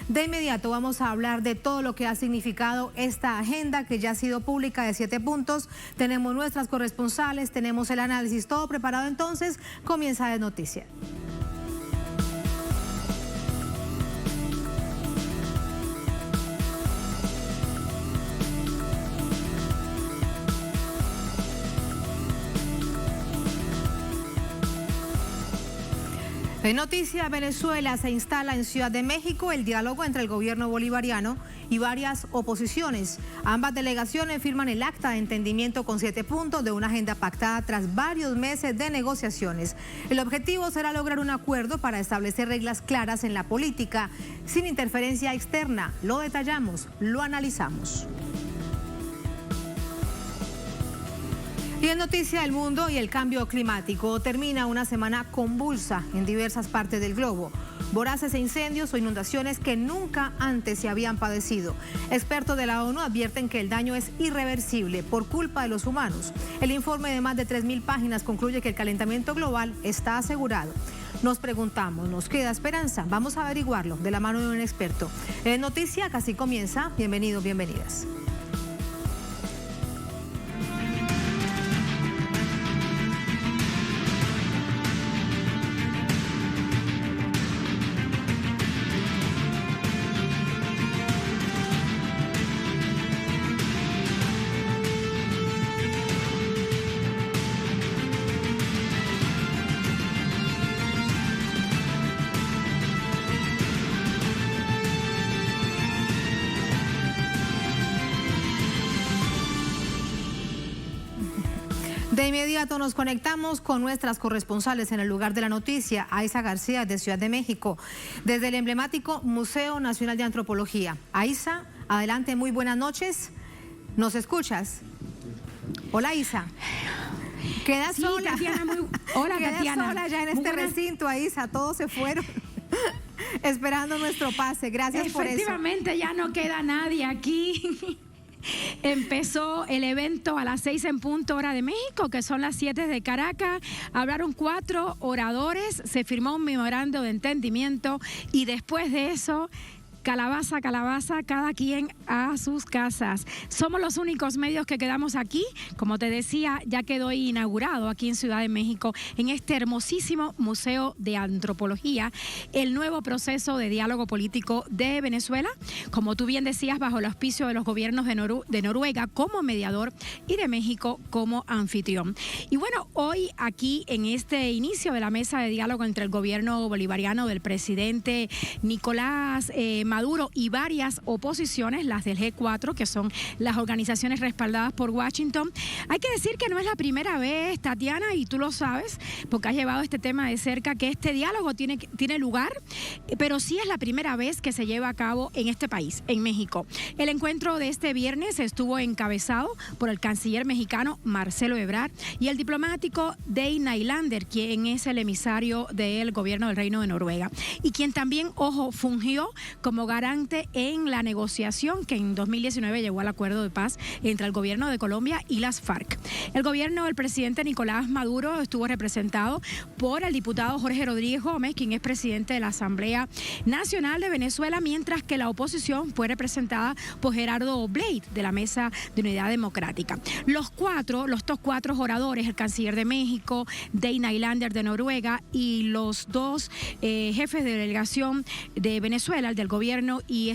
De inmediato vamos a hablar de todo lo que ha significado esta agenda que ya ha sido pública de 7 puntos. Tenemos nuestras corresponsales, tenemos el análisis, todo preparado. Entonces comienza de noticia. En noticia, Venezuela se instala en Ciudad de México el diálogo entre el gobierno bolivariano y varias oposiciones. Ambas delegaciones firman el acta de entendimiento con 7 puntos de una agenda pactada tras varios meses de negociaciones. El objetivo será lograr un acuerdo para establecer reglas claras en la política, sin interferencia externa. Lo detallamos, lo analizamos. Y en noticia del mundo y el cambio climático, termina una semana convulsa en diversas partes del globo. Voraces incendios o inundaciones que nunca antes se habían padecido. Expertos de la ONU advierten que el daño es irreversible por culpa de los humanos. El informe de más de 3.000 páginas concluye que el calentamiento global está asegurado. Nos preguntamos, ¿nos queda esperanza? Vamos a averiguarlo de la mano de un experto. En noticia, casi comienza. Bienvenidos, bienvenidas. De inmediato nos conectamos con nuestras corresponsales en el lugar de la noticia. Aiza García, de Ciudad de México, desde el emblemático Museo Nacional de Antropología. Aiza, adelante, muy buenas noches. ¿Nos escuchas? Hola, Aiza. ¿Quedas sola? Tatiana, hola, ¿Quedas Tatiana. sola ya en este recinto, Aiza? Todos se fueron esperando nuestro pase. Gracias por eso. Efectivamente, ya no queda nadie aquí. Empezó el evento a las 6 en punto hora de México, que son las 7 de Caracas. Hablaron 4 oradores, se firmó un memorando de entendimiento y después de eso, calabaza, calabaza, cada quien a sus casas. Somos los únicos medios que quedamos aquí. Como te decía, ya quedó inaugurado aquí en Ciudad de México, en este hermosísimo Museo de Antropología, el nuevo proceso de diálogo político de Venezuela, como tú bien decías, bajo el auspicio de los gobiernos de Noruega como mediador y de México como anfitrión. Y bueno, hoy aquí en este inicio de la mesa de diálogo entre el gobierno bolivariano del presidente Nicolás Maduro y varias oposiciones, las del G4, que son las organizaciones respaldadas por Washington. Hay que decir que no es la primera vez, Tatiana, y tú lo sabes, porque has llevado este tema de cerca, que este diálogo tiene lugar, pero sí es la primera vez que se lleva a cabo en este país, en México. El encuentro de este viernes estuvo encabezado por el canciller mexicano Marcelo Ebrard y el diplomático Day Nylander, quien es el emisario del gobierno del Reino de Noruega y quien también, ojo, fungió como garante en la negociación que en 2019 llegó al acuerdo de paz entre el gobierno de Colombia y las FARC. El gobierno del presidente Nicolás Maduro estuvo representado por el diputado Jorge Rodríguez Gómez, quien es presidente de la Asamblea Nacional de Venezuela, mientras que la oposición fue representada por Gerardo Blade, de la Mesa de Unidad Democrática. Los 4 oradores, el canciller de México, Day Nylander de Noruega y los 2 jefes de delegación de Venezuela, el del gobierno y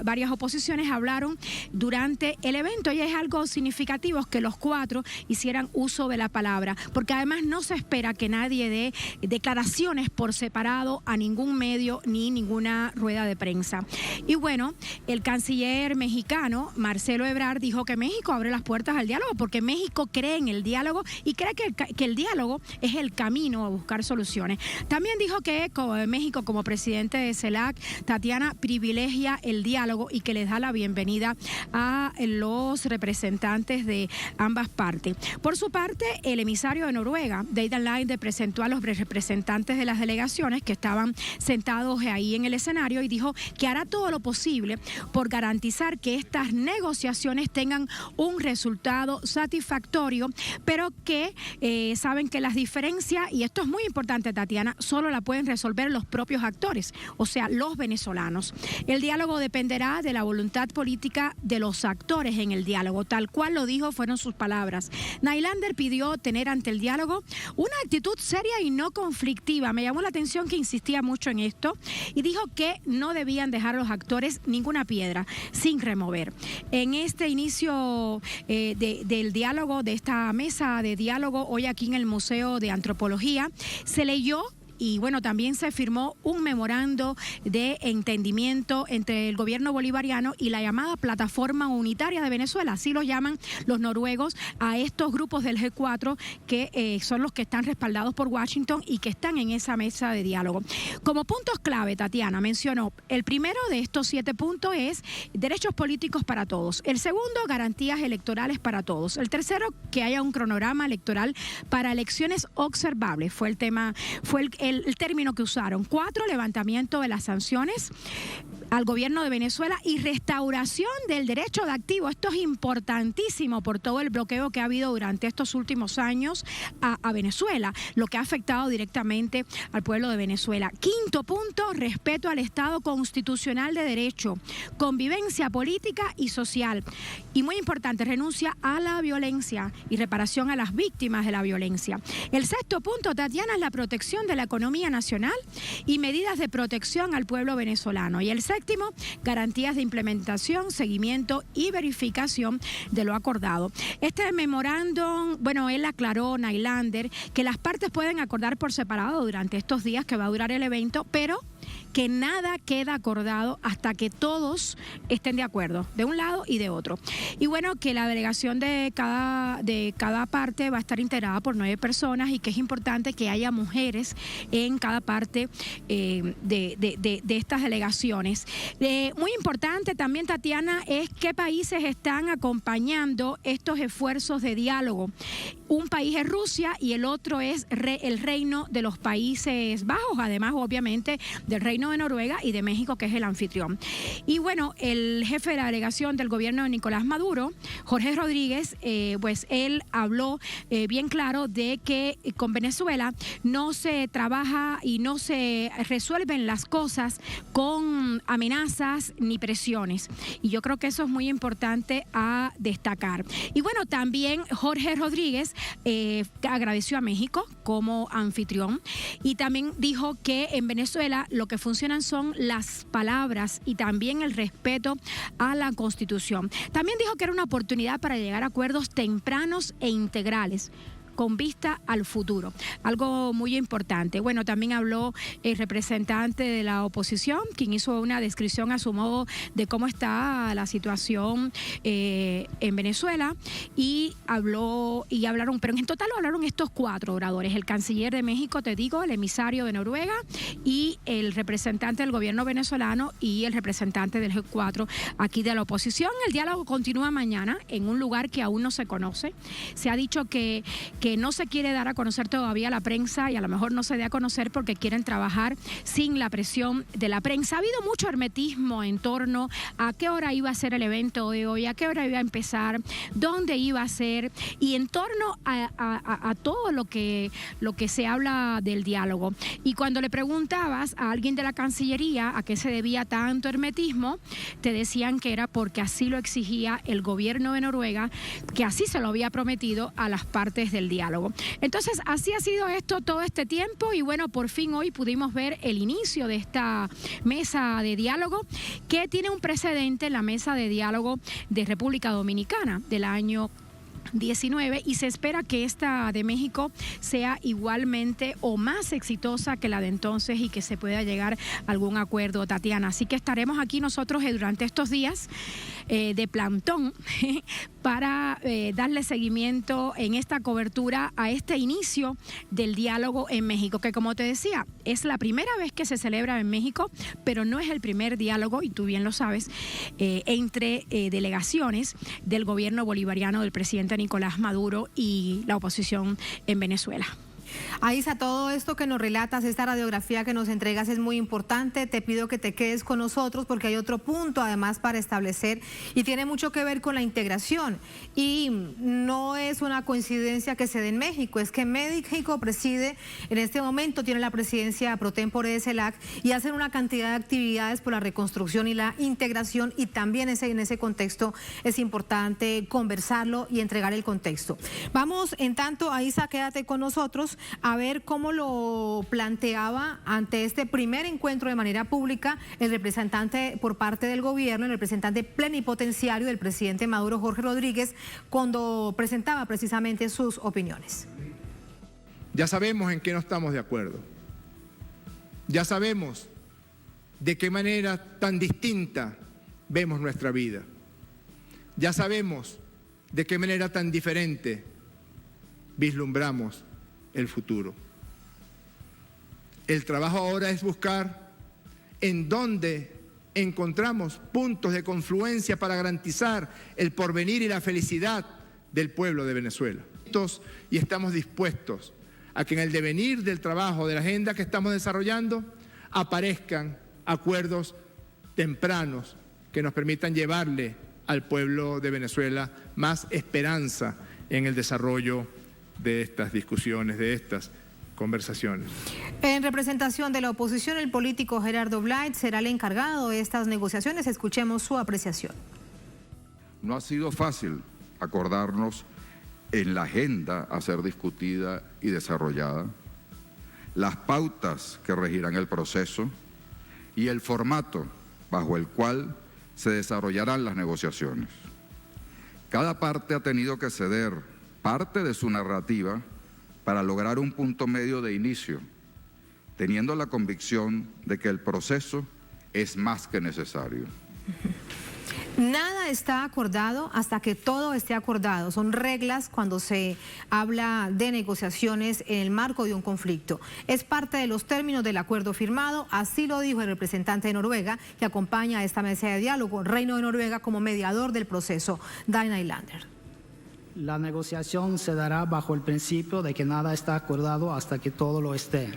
varias oposiciones, hablaron durante el evento, y es algo significativo que los 4 hicieran uso de la palabra, porque además no se espera que nadie dé declaraciones por separado a ningún medio ni ninguna rueda de prensa. Y bueno, el canciller mexicano Marcelo Ebrard dijo que México abre las puertas al diálogo porque México cree en el diálogo y cree que el diálogo es el camino a buscar soluciones. También dijo que México, como presidente de CELAC, Tatiana, privilegia el diálogo y que les da la bienvenida a los representantes de ambas partes. Por su parte, el emisario de Noruega, Day Nylander, presentó a los representantes de las delegaciones que estaban sentados ahí en el escenario y dijo que hará todo lo posible por garantizar que estas negociaciones tengan un resultado satisfactorio, pero que saben que las diferencias, y esto es muy importante, Tatiana, solo la pueden resolver los propios actores, o sea, los venezolanos. El diálogo dependerá de la voluntad política de los actores en el diálogo, tal cual lo dijo, fueron sus palabras. Nylander pidió tener ante el diálogo una actitud seria y no conflictiva. Me llamó la atención que insistía mucho en esto y dijo que no debían dejar a los actores ninguna piedra sin remover. En este inicio del diálogo, de esta mesa de diálogo, hoy aquí en el Museo de Antropología, se leyó y bueno, también se firmó un memorando de entendimiento entre el gobierno bolivariano y la llamada Plataforma Unitaria de Venezuela, así lo llaman los noruegos a estos grupos del G4 que son los que están respaldados por Washington y que están en esa mesa de diálogo. Como puntos clave, Tatiana mencionó, el primero de estos 7 puntos es derechos políticos para todos. El segundo, garantías electorales para todos. El tercero, que haya un cronograma electoral para elecciones observables. Fue el tema, fue el término que usaron. 4, levantamiento de las sanciones al gobierno de Venezuela y restauración del derecho de activo. Esto es importantísimo por todo el bloqueo que ha habido durante estos últimos años a Venezuela, lo que ha afectado directamente al pueblo de Venezuela. 5.º punto, respeto al Estado constitucional de derecho, convivencia política y social. Y muy importante, renuncia a la violencia y reparación a las víctimas de la violencia. El 6.º punto, Tatiana, es la protección de la economía nacional y medidas de protección al pueblo venezolano. Y el 7.º, garantías de implementación, seguimiento y verificación de lo acordado. Este memorándum, bueno, él aclaró, Nylander, que las partes pueden acordar por separado durante estos días que va a durar el evento, pero que nada queda acordado hasta que todos estén de acuerdo, de un lado y de otro. Y bueno, que la delegación de cada parte va a estar integrada por 9 personas y que es importante que haya mujeres en cada parte de estas delegaciones. Muy importante también, Tatiana, es qué países están acompañando estos esfuerzos de diálogo. Un país es Rusia y el otro es el Reino de los Países Bajos, además obviamente del Reino de Noruega y de México, que es el anfitrión. Y bueno, el jefe de la delegación del gobierno de Nicolás Maduro, Jorge Rodríguez, pues él habló bien claro de que con Venezuela no se trabaja y no se resuelven las cosas con amenazas ni presiones. Y yo creo que eso es muy importante a destacar. Y bueno, también Jorge Rodríguez agradeció a México como anfitrión y también dijo que en Venezuela lo que funcionan son las palabras y también el respeto a la Constitución. También dijo que era una oportunidad para llegar a acuerdos tempranos e integrales con vista al futuro, algo muy importante. Bueno, también habló el representante de la oposición, quien hizo una descripción a su modo de cómo está la situación en Venezuela y hablaron, pero en total hablaron estos 4 oradores, el canciller de México, te digo, el emisario de Noruega y el representante del gobierno venezolano y el representante del G4 aquí de la oposición. El diálogo continúa mañana en un lugar que aún no se conoce. Se ha dicho que no se quiere dar a conocer todavía a la prensa y a lo mejor no se dé a conocer porque quieren trabajar sin la presión de la prensa. Ha habido mucho hermetismo en torno a qué hora iba a ser el evento de hoy, a qué hora iba a empezar, dónde iba a ser y en torno a todo lo que se habla del diálogo. Y cuando le preguntabas a alguien de la Cancillería a qué se debía tanto hermetismo, te decían que era porque así lo exigía el gobierno de Noruega, que así se lo había prometido a las partes del diálogo. Entonces, así ha sido esto todo este tiempo y bueno, por fin hoy pudimos ver el inicio de esta mesa de diálogo que tiene un precedente en la mesa de diálogo de República Dominicana del año 19 y se espera que esta de México sea igualmente o más exitosa que la de entonces y que se pueda llegar a algún acuerdo, Tatiana. Así que estaremos aquí nosotros durante estos días de plantón para darle seguimiento en esta cobertura a este inicio del diálogo en México, que como te decía, es la primera vez que se celebra en México, pero no es el primer diálogo, y tú bien lo sabes, entre delegaciones del gobierno bolivariano del presidente Nicolás Maduro y la oposición en Venezuela. Aisa, todo esto que nos relatas, esta radiografía que nos entregas es muy importante. Te pido que te quedes con nosotros porque hay otro punto además para establecer y tiene mucho que ver con la integración. Y no es una coincidencia que se dé en México, es que México preside en este momento, tiene la presidencia pro tempore de CELAC y hacen una cantidad de actividades por la reconstrucción y la integración, y también en ese contexto es importante conversarlo y entregar el contexto. Vamos, en tanto, Aisa, quédate con nosotros a ver cómo lo planteaba ante este primer encuentro de manera pública el representante por parte del gobierno, el representante plenipotenciario del presidente Maduro, Jorge Rodríguez, cuando presentaba precisamente sus opiniones. Ya sabemos en qué no estamos de acuerdo. Ya sabemos de qué manera tan distinta vemos nuestra vida. Ya sabemos de qué manera tan diferente vislumbramos el futuro. El trabajo ahora es buscar en dónde encontramos puntos de confluencia para garantizar el porvenir y la felicidad del pueblo de Venezuela. Y estamos dispuestos a que en el devenir del trabajo, de la agenda que estamos desarrollando, aparezcan acuerdos tempranos que nos permitan llevarle al pueblo de Venezuela más esperanza en el desarrollo de estas discusiones, de estas conversaciones. En representación de la oposición, el político Gerardo Blades será el encargado de estas negociaciones. Escuchemos su apreciación. No ha sido fácil acordarnos en la agenda a ser discutida y desarrollada, las pautas que regirán el proceso y el formato bajo el cual se desarrollarán las negociaciones. Cada parte ha tenido que ceder parte de su narrativa para lograr un punto medio de inicio, teniendo la convicción de que el proceso es más que necesario. Nada está acordado hasta que todo esté acordado. Son reglas cuando se habla de negociaciones en el marco de un conflicto. Es parte de los términos del acuerdo firmado, así lo dijo el representante de Noruega que acompaña a esta mesa de diálogo, Reino de Noruega, como mediador del proceso, Dan Nylander. La negociación se dará bajo el principio de que nada está acordado hasta que todo lo esté.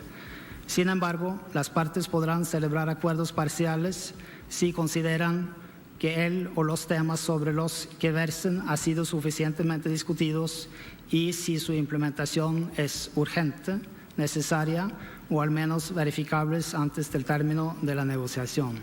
Sin embargo, las partes podrán celebrar acuerdos parciales si consideran que él o los temas sobre los que versen han sido suficientemente discutidos y si su implementación es urgente, necesaria o al menos verificables antes del término de la negociación.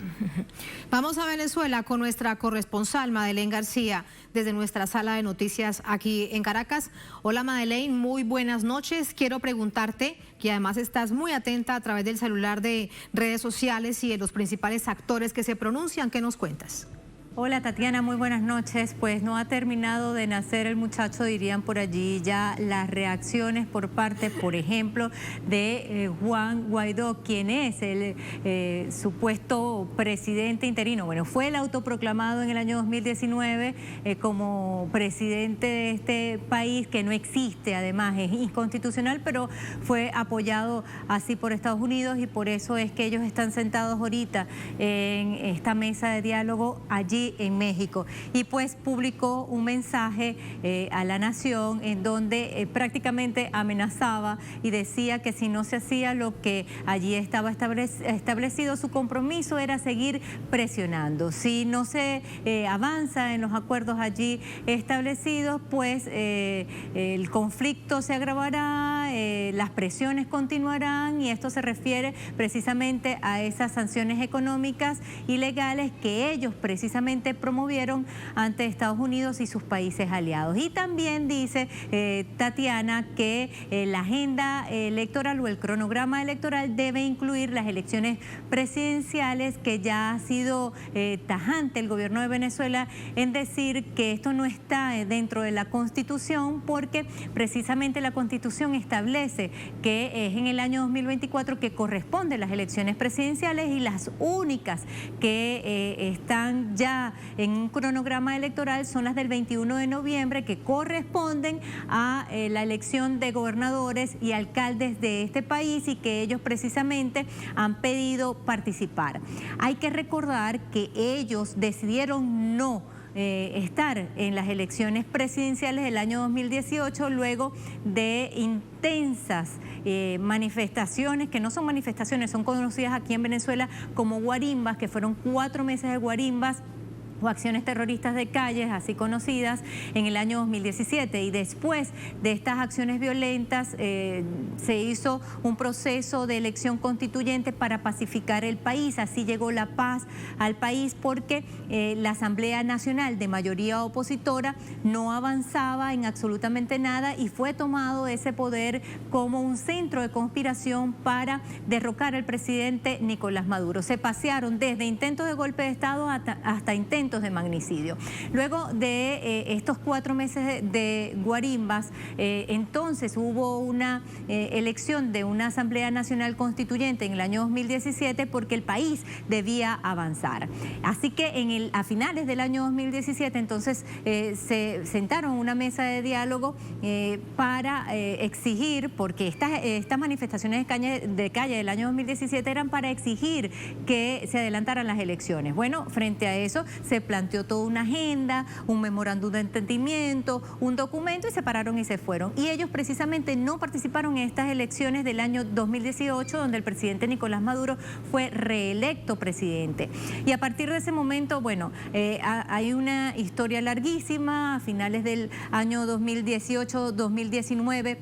Vamos a Venezuela con nuestra corresponsal Madeleine García desde nuestra sala de noticias aquí en Caracas. Hola Madeleine, muy buenas noches. Quiero preguntarte, que además estás muy atenta a través del celular de redes sociales y de los principales actores que se pronuncian, ¿qué nos cuentas? Hola Tatiana, muy buenas noches. Pues no ha terminado de nacer el muchacho, dirían por allí. Ya las reacciones por parte, por ejemplo, de Juan Guaidó, quien es el supuesto presidente interino. Bueno, fue el autoproclamado en el año 2019 como presidente de este país, que no existe, además es inconstitucional, pero fue apoyado así por Estados Unidos, y por eso es que ellos están sentados ahorita en esta mesa de diálogo allí en México, y pues publicó un mensaje a la nación en donde prácticamente amenazaba y decía que si no se hacía lo que allí estaba establecido, su compromiso era seguir presionando. Si no se avanza en los acuerdos allí establecidos, pues el conflicto se agravará, las presiones continuarán, y esto se refiere precisamente a esas sanciones económicas y legales que ellos precisamente promovieron ante Estados Unidos y sus países aliados. Y también dice Tatiana que la agenda electoral o el cronograma electoral debe incluir las elecciones presidenciales, que ya ha sido tajante el gobierno de Venezuela en decir que esto no está dentro de la Constitución, porque precisamente la Constitución establece que es en el año 2024 que corresponden las elecciones presidenciales, y las únicas que están ya en un cronograma electoral son las del 21 de noviembre, que corresponden a la elección de gobernadores y alcaldes de este país, y que ellos precisamente han pedido participar. Hay que recordar que ellos decidieron no estar en las elecciones presidenciales del año 2018 luego de intensas manifestaciones, que no son manifestaciones, son conocidas aquí en Venezuela como guarimbas, que fueron 4 meses de guarimbas o acciones terroristas de calles, así conocidas, en el año 2017. Y después de estas acciones violentas se hizo un proceso de elección constituyente para pacificar el país. Así llegó la paz al país porque la Asamblea Nacional de mayoría opositora no avanzaba en absolutamente nada y fue tomado ese poder como un centro de conspiración para derrocar al presidente Nicolás Maduro. Se pasearon desde intentos de golpe de Estado hasta intentos de magnicidio. Luego de estos 4 meses de guarimbas, entonces hubo una elección de una Asamblea Nacional Constituyente en el año 2017 porque el país debía avanzar. Así que a finales del año 2017 entonces se sentaron en una mesa de diálogo para exigir, porque estas manifestaciones de calle del año 2017 eran para exigir que se adelantaran las elecciones. Bueno, frente a eso se planteó toda una agenda, un memorándum de entendimiento, un documento, y se pararon y se fueron. Y ellos precisamente no participaron en estas elecciones del año 2018, donde el presidente Nicolás Maduro fue reelecto presidente. Y a partir de ese momento, bueno, hay una historia larguísima. A finales del año 2018-2019,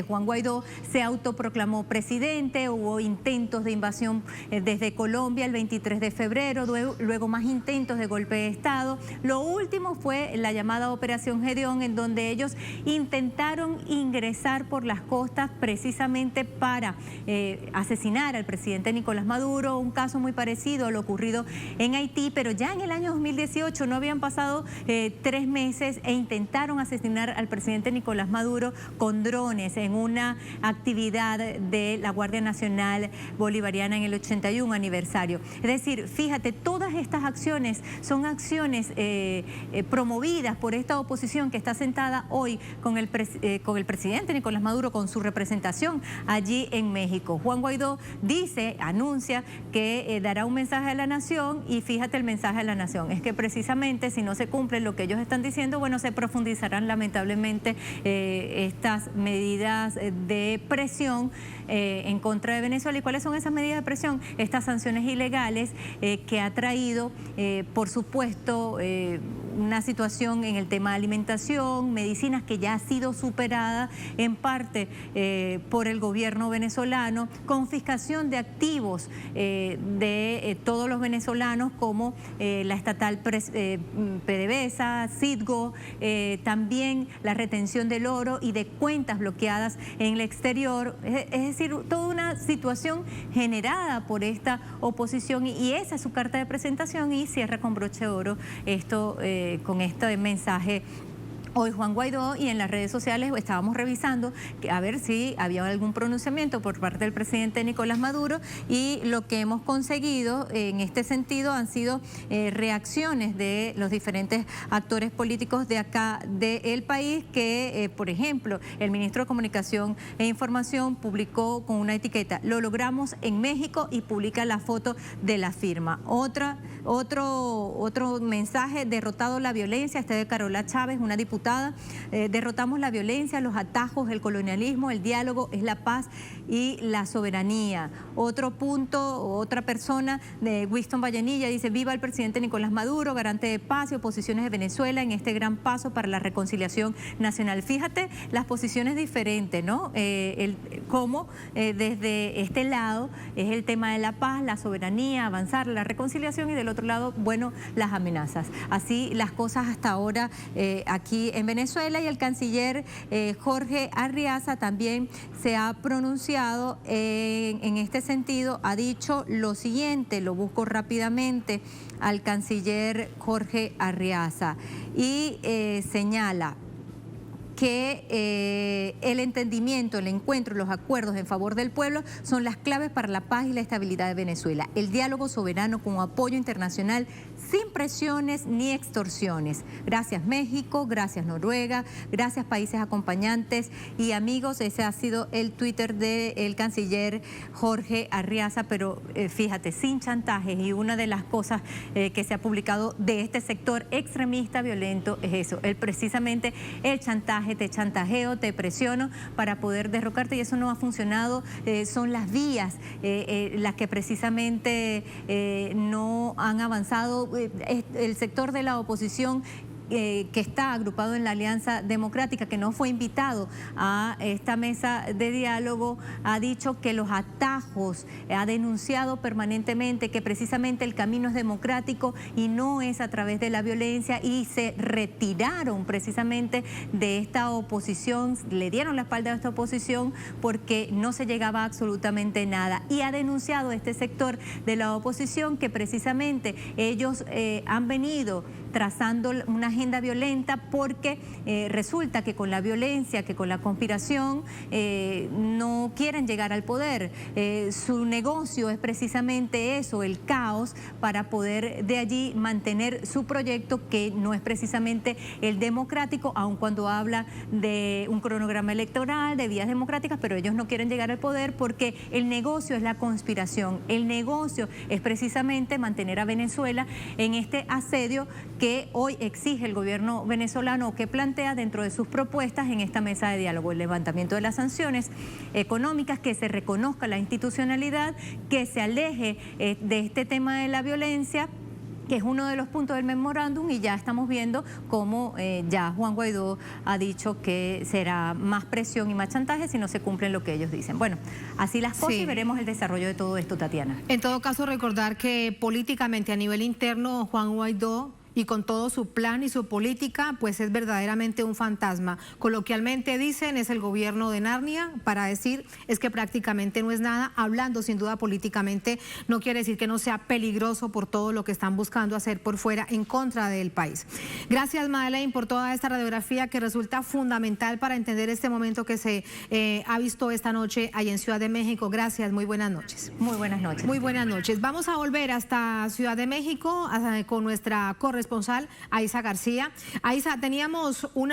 Juan Guaidó se autoproclamó presidente, hubo intentos de invasión desde Colombia el 23 de febrero, luego más intentos de golpe de Estado. Lo último fue la llamada Operación Gedeón, en donde ellos intentaron ingresar por las costas precisamente para asesinar al presidente Nicolás Maduro, un caso muy parecido a lo ocurrido en Haití, pero ya en el año 2018 no habían pasado 3 meses e intentaron asesinar al presidente Nicolás Maduro con drones en una actividad de la Guardia Nacional Bolivariana en el 81 aniversario. Es decir, fíjate, todas estas acciones son acciones promovidas por esta oposición que está sentada hoy con el presidente Nicolás Maduro, con su representación allí en México. Juan Guaidó anuncia que dará un mensaje a la nación, y fíjate el mensaje a la nación, es que precisamente si no se cumple lo que ellos están diciendo, bueno, se profundizarán lamentablemente estas medidas de presión en contra de Venezuela. ¿Y cuáles son esas medidas de presión? Estas sanciones ilegales que ha traído, por supuesto, una situación en el tema de alimentación, medicinas, que ya ha sido superada en parte por el gobierno venezolano, confiscación de activos de todos los venezolanos, como la estatal PDVSA, Citgo, también la retención del oro y de cuentas bloqueadas en el exterior. Es decir, toda una situación generada por esta oposición, y esa es su carta de presentación, y cierra con broche de oro esto, con este mensaje. Hoy Juan Guaidó, y en las redes sociales estábamos revisando a ver si había algún pronunciamiento por parte del presidente Nicolás Maduro, y lo que hemos conseguido en este sentido han sido reacciones de los diferentes actores políticos de acá del país, que por ejemplo el ministro de Comunicación e Información publicó con una etiqueta: "Lo logramos en México", y publica la foto de la firma. Otro mensaje: "Derrotado la violencia", este de Carola Chávez, una diputada. "Derrotamos la violencia, los atajos, el colonialismo, el diálogo es la paz y la soberanía". Otro punto, otra persona, de Winston Vallenilla, dice: "Viva el presidente Nicolás Maduro, garante de paz y oposiciones de Venezuela en este gran paso para la reconciliación nacional". Fíjate las posiciones diferentes, ¿no? Cómo desde este lado es el tema de la paz, la soberanía, avanzar, la reconciliación, y del otro lado, bueno, las amenazas. Así las cosas hasta ahora aquí en Venezuela. Y el canciller Jorge Arriaza también se ha pronunciado en este sentido. Ha dicho lo siguiente, lo busco rápidamente, al canciller Jorge Arriaza, y señala: que el entendimiento, el encuentro, los acuerdos en favor del pueblo son las claves para la paz y la estabilidad de Venezuela. El diálogo soberano con apoyo internacional sin presiones ni extorsiones. Gracias México, gracias Noruega, gracias países acompañantes y amigos. Ese ha sido el Twitter del canciller Jorge Arriaza, pero fíjate, sin chantajes. Y una de las cosas que se ha publicado de este sector extremista violento es eso, precisamente el chantaje, te chantajeo, te presiono para poder derrocarte, y eso no ha funcionado. Son las vías las que precisamente no han avanzado. El sector de la oposición que está agrupado en la Alianza Democrática, que no fue invitado a esta mesa de diálogo, ha dicho que los atajos, ha denunciado permanentemente que precisamente el camino es democrático y no es a través de la violencia, y se retiraron precisamente de esta oposición, le dieron la espalda a esta oposición porque no se llegaba a absolutamente nada. Y ha denunciado este sector de la oposición que precisamente ellos han venido trazando una agenda violenta porque resulta que con la violencia, que con la conspiración no quieren llegar al poder. Su negocio es precisamente eso, el caos, para poder de allí mantener su proyecto, que no es precisamente el democrático, aun cuando habla de un cronograma electoral, de vías democráticas, pero ellos no quieren llegar al poder porque el negocio es la conspiración. El negocio es precisamente mantener a Venezuela en este asedio que hoy exige el gobierno venezolano, que plantea dentro de sus propuestas en esta mesa de diálogo: el levantamiento de las sanciones económicas, que se reconozca la institucionalidad, que se aleje de este tema de la violencia, que es uno de los puntos del memorándum, y ya estamos viendo cómo ya Juan Guaidó ha dicho que será más presión y más chantaje si no se cumplen lo que ellos dicen. Bueno, así las cosas, Sí. Y veremos el desarrollo de todo esto, Tatiana. En todo caso, recordar que políticamente a nivel interno, Juan Guaidó, y con todo su plan y su política, pues es verdaderamente un fantasma. Coloquialmente dicen, es el gobierno de Narnia, para decir es que prácticamente no es nada. Hablando sin duda políticamente, no quiere decir que no sea peligroso por todo lo que están buscando hacer por fuera en contra del país. Gracias, Madeleine, por toda esta radiografía que resulta fundamental para entender este momento que se ha visto esta noche ahí en Ciudad de México. Gracias, muy buenas noches. Muy buenas noches. Muy buenas noches. Vamos a volver hasta Ciudad de México con nuestra corresponsal Aiza García. Aiza, teníamos un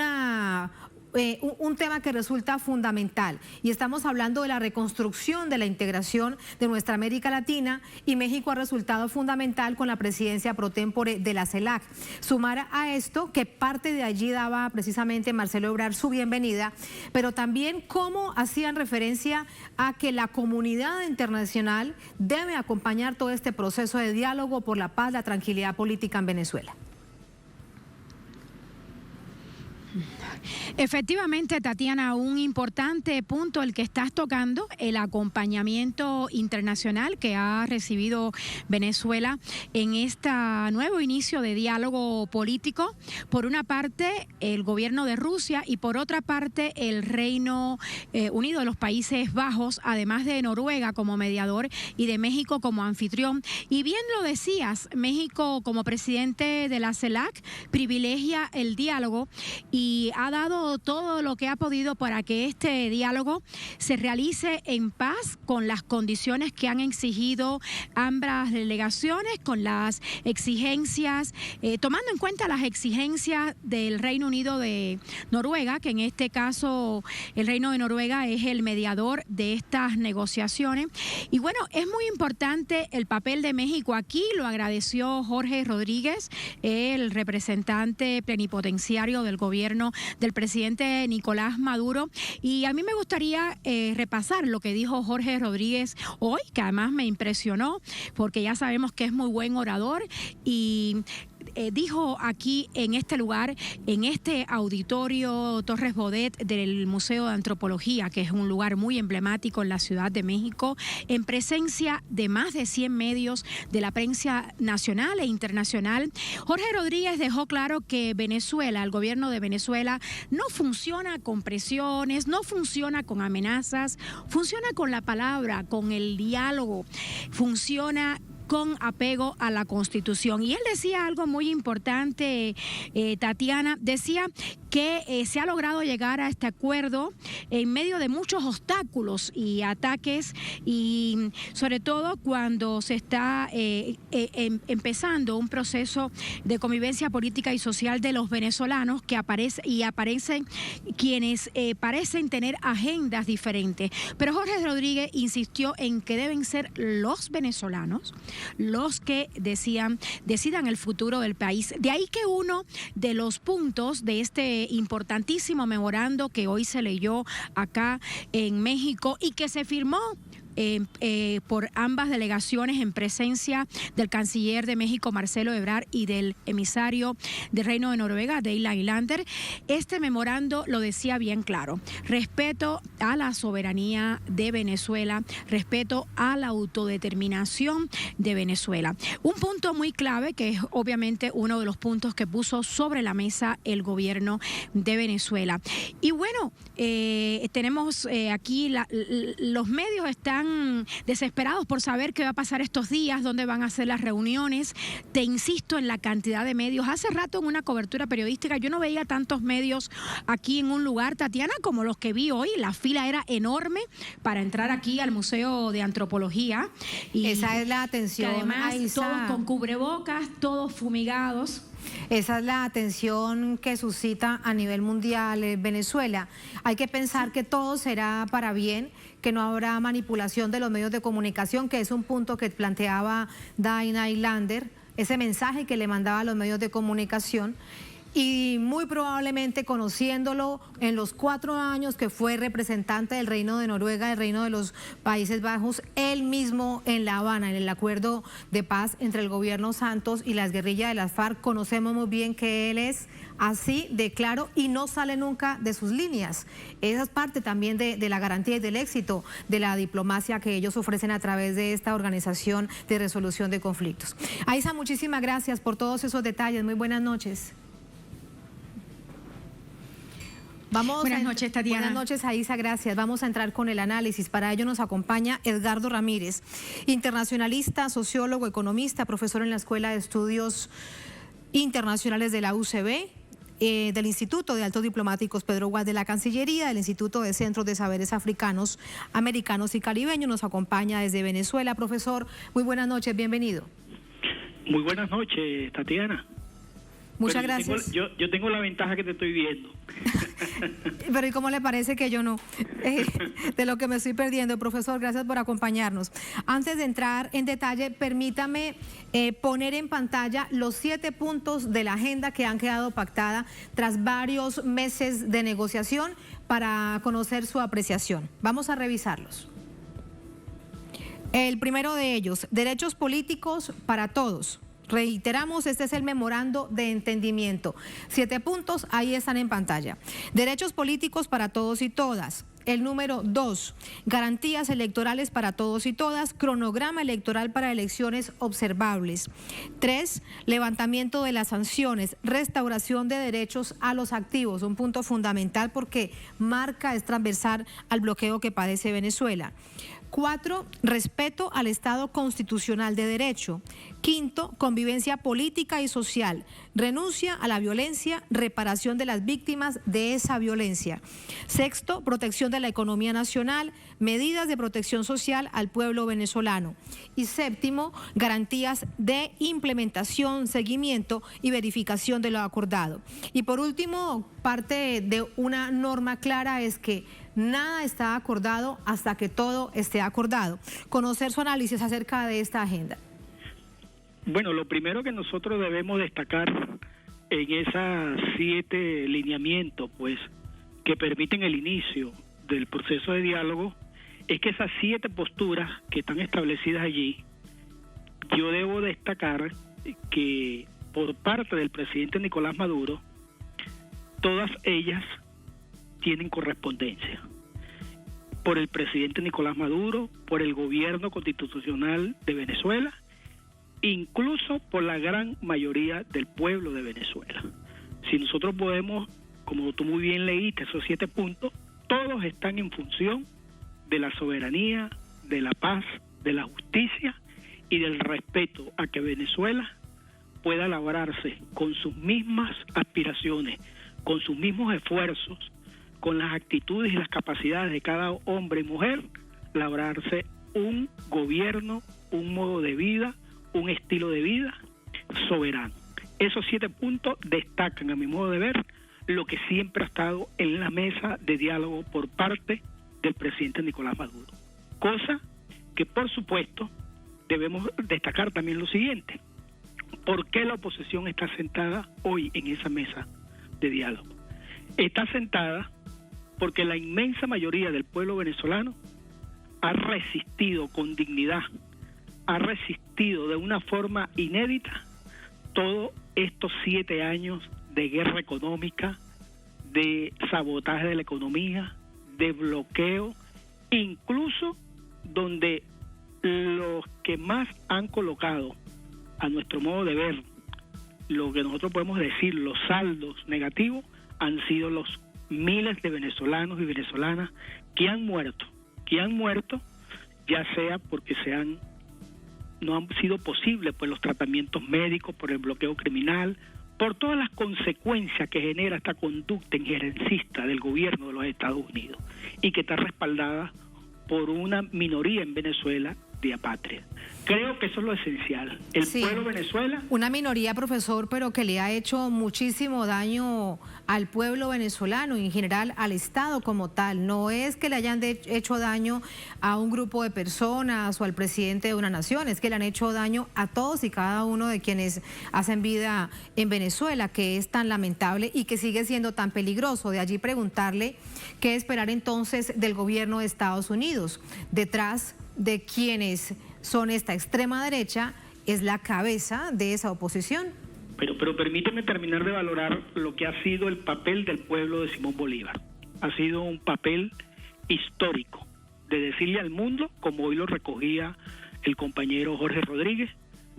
tema que resulta fundamental, y estamos hablando de la reconstrucción de la integración de nuestra América Latina, y México ha resultado fundamental con la presidencia pro tempore de la CELAC. Sumar a esto que parte de allí daba precisamente Marcelo Ebrard su bienvenida, pero también cómo hacían referencia a que la comunidad internacional debe acompañar todo este proceso de diálogo por la paz, la tranquilidad política en Venezuela. Efectivamente, Tatiana, un importante punto el que estás tocando, el acompañamiento internacional que ha recibido Venezuela en este nuevo inicio de diálogo político. Por una parte, el gobierno de Rusia, y por otra parte, el Reino Unido de los Países Bajos, además de Noruega como mediador y de México como anfitrión. Y bien lo decías, México como presidente de la CELAC privilegia el diálogo y ha dado todo lo que ha podido para que este diálogo se realice en paz, con las condiciones que han exigido ambas delegaciones, con las exigencias, tomando en cuenta las exigencias del Reino Unido de Noruega, que en este caso el Reino de Noruega es el mediador de estas negociaciones. Y bueno, es muy importante el papel de México aquí, lo agradeció Jorge Rodríguez, el representante plenipotenciario del gobierno del presidente Nicolás Maduro, y a mí me gustaría repasar lo que dijo Jorge Rodríguez hoy, que además me impresionó, porque ya sabemos que es muy buen orador, y dijo aquí en este lugar, en este auditorio Torres Bodet del Museo de Antropología, que es un lugar muy emblemático en la Ciudad de México, en presencia de más de 100 medios de la prensa nacional e internacional, Jorge Rodríguez dejó claro que Venezuela, el gobierno de Venezuela, no funciona con presiones, no funciona con amenazas, funciona con la palabra, con el diálogo, funciona con apego a la Constitución. Y él decía algo muy importante, Tatiana, decía que se ha logrado llegar a este acuerdo en medio de muchos obstáculos y ataques, y sobre todo cuando se está empezando un proceso de convivencia política y social de los venezolanos que aparecen quienes parecen tener agendas diferentes. Pero Jorge Rodríguez insistió en que deben ser los venezolanos los que decidan el futuro del país. De ahí que uno de los puntos de este importantísimo memorando que hoy se leyó acá en México y que se firmó por ambas delegaciones en presencia del canciller de México, Marcelo Ebrard, y del emisario del Reino de Noruega, Dale Aylander. Este memorando lo decía bien claro: respeto a la soberanía de Venezuela, respeto a la autodeterminación de Venezuela. Un punto muy clave que es obviamente uno de los puntos que puso sobre la mesa el gobierno de Venezuela. Y bueno, tenemos aquí los medios están desesperados por saber qué va a pasar estos días, dónde van a ser las reuniones. Te insisto en la cantidad de medios. Hace rato en una cobertura periodística yo no veía tantos medios aquí en un lugar, Tatiana, como los que vi hoy. La fila era enorme para entrar aquí al Museo de Antropología. Y esa es la atención. Además, todos con cubrebocas, todos fumigados. Esa es la atención que suscita a nivel mundial Venezuela. Hay que pensar que todo será para bien, que no habrá manipulación de los medios de comunicación, que es un punto que planteaba Dale Aylander, ese mensaje que le mandaba a los medios de comunicación. Y muy probablemente, conociéndolo en los 4 años que fue representante del Reino de Noruega, del Reino de los Países Bajos, él mismo en La Habana, en el acuerdo de paz entre el gobierno Santos y las guerrillas de las FARC, conocemos muy bien que él es así de claro y no sale nunca de sus líneas. Esa es parte también de la garantía y del éxito de la diplomacia que ellos ofrecen a través de esta organización de resolución de conflictos. Aiza, muchísimas gracias por todos esos detalles. Muy buenas noches. Buenas noches, Tatiana. Buenas noches, Aiza, gracias. Vamos a entrar con el análisis. Para ello nos acompaña Edgardo Ramírez, internacionalista, sociólogo, economista, profesor en la Escuela de Estudios Internacionales de la UCB, del Instituto de Altos Diplomáticos Pedro Guas de la Cancillería, del Instituto de Centros de Saberes Africanos, Americanos y Caribeños. Nos acompaña desde Venezuela. Profesor, muy buenas noches, bienvenido. Muy buenas noches, Tatiana. Muchas gracias. Yo tengo la ventaja que te estoy viendo. Pero ¿y cómo le parece que yo no? De lo que me estoy perdiendo. Profesor, gracias por acompañarnos. Antes de entrar en detalle, permítame poner en pantalla los 7 puntos de la agenda que han quedado pactada tras varios meses de negociación para conocer su apreciación. Vamos a revisarlos. El primero de ellos, derechos políticos para todos. Reiteramos, este es el memorando de entendimiento. 7 puntos, ahí están en pantalla. Derechos políticos para todos y todas. El número 2, garantías electorales para todos y todas, cronograma electoral para elecciones observables. 3, levantamiento de las sanciones, restauración de derechos a los activos, un punto fundamental porque marca, es transversal al bloqueo que padece Venezuela. 4, respeto al Estado constitucional de derecho. 5, convivencia política y social, renuncia a la violencia, reparación de las víctimas de esa violencia. 6, protección de la economía nacional, medidas de protección social al pueblo venezolano. Y 7, garantías de implementación, seguimiento y verificación de lo acordado. Y por último, parte de una norma clara es que nada está acordado hasta que todo esté acordado. Conocer su análisis acerca de esta agenda. Bueno, lo primero que nosotros debemos destacar en esas 7 lineamientos, pues, que permiten el inicio del proceso de diálogo, es que esas 7 posturas que están establecidas allí, yo debo destacar que por parte del presidente Nicolás Maduro, todas ellas tienen correspondencia. Por el presidente Nicolás Maduro, por el gobierno constitucional de Venezuela, incluso por la gran mayoría del pueblo de Venezuela. Si nosotros podemos, como tú muy bien leíste, esos 7 puntos, todos están en función de la soberanía, de la paz, de la justicia y del respeto a que Venezuela pueda labrarse con sus mismas aspiraciones, con sus mismos esfuerzos, con las actitudes y las capacidades de cada hombre y mujer, labrarse un gobierno, un modo de vida, un estilo de vida soberano. Esos 7 puntos destacan, a mi modo de ver, lo que siempre ha estado en la mesa de diálogo por parte del presidente Nicolás Maduro. Cosa que, por supuesto, debemos destacar también lo siguiente. ¿Por qué la oposición está sentada hoy en esa mesa de diálogo? Está sentada porque la inmensa mayoría del pueblo venezolano ha resistido con dignidad, ha resistido de una forma inédita todos estos 7 años de guerra económica, de sabotaje de la economía, de bloqueo, incluso donde los que más han colocado, a nuestro modo de ver, lo que nosotros podemos decir, los saldos negativos, han sido los miles de venezolanos y venezolanas que han muerto, ya sea porque no han sido posibles pues los tratamientos médicos, por el bloqueo criminal, por todas las consecuencias que genera esta conducta injerencista del gobierno de los Estados Unidos y que está respaldada por una minoría en Venezuela de apatria. Creo que eso es lo esencial. El pueblo de Venezuela... Una minoría, profesor, pero que le ha hecho muchísimo daño al pueblo venezolano y en general al Estado como tal. No es que le hayan hecho daño a un grupo de personas o al presidente de una nación, es que le han hecho daño a todos y cada uno de quienes hacen vida en Venezuela, que es tan lamentable y que sigue siendo tan peligroso. De allí preguntarle qué esperar entonces del gobierno de Estados Unidos, detrás de quienes son esta extrema derecha, es la cabeza de esa oposición. Pero permíteme terminar de valorar lo que ha sido el papel del pueblo de Simón Bolívar. Ha sido un papel histórico de decirle al mundo, como hoy lo recogía el compañero Jorge Rodríguez,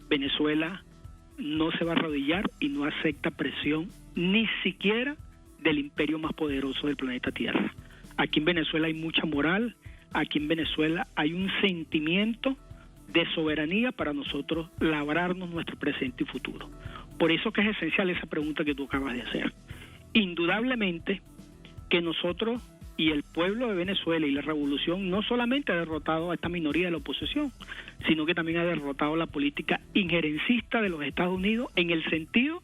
Venezuela no se va a arrodillar y no acepta presión ni siquiera del imperio más poderoso del planeta Tierra. Aquí en Venezuela hay mucha moral, aquí en Venezuela hay un sentimiento de soberanía para nosotros labrarnos nuestro presente y futuro. Por eso que es esencial esa pregunta que tú acabas de hacer. Indudablemente que nosotros y el pueblo de Venezuela y la revolución no solamente ha derrotado a esta minoría de la oposición, sino que también ha derrotado la política injerencista de los Estados Unidos en el sentido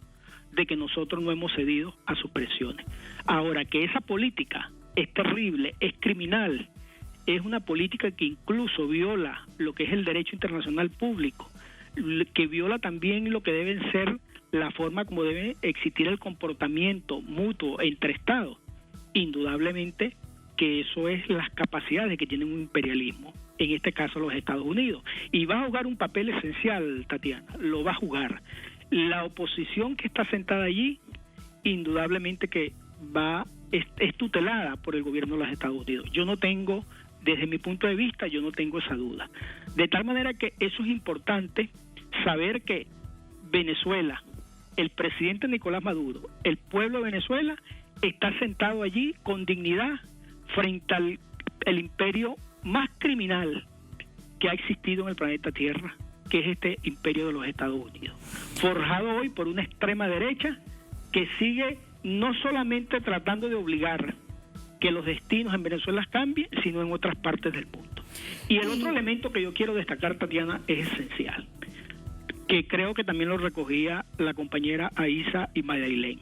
de que nosotros no hemos cedido a sus presiones. Ahora, que esa política es terrible, es criminal, es una política que incluso viola lo que es el derecho internacional público, que viola también lo que deben ser la forma como debe existir el comportamiento mutuo entre Estados. Indudablemente que eso es las capacidades que tiene un imperialismo, en este caso los Estados Unidos, y va a jugar un papel esencial, Tatiana, lo va a jugar. La oposición que está sentada allí, indudablemente que es tutelada por el gobierno de los Estados Unidos. Yo no tengo, desde mi punto de vista, yo no tengo esa duda. De tal manera que eso es importante, saber que Venezuela, el presidente Nicolás Maduro, el pueblo de Venezuela, está sentado allí con dignidad frente al imperio más criminal que ha existido en el planeta Tierra, que es este imperio de los Estados Unidos, forjado hoy por una extrema derecha que sigue no solamente tratando de obligar que los destinos en Venezuela cambien, sino en otras partes del mundo. Y el otro elemento que yo quiero destacar, Tatiana, es esencial, que creo que también lo recogía la compañera Aisa y Madailén,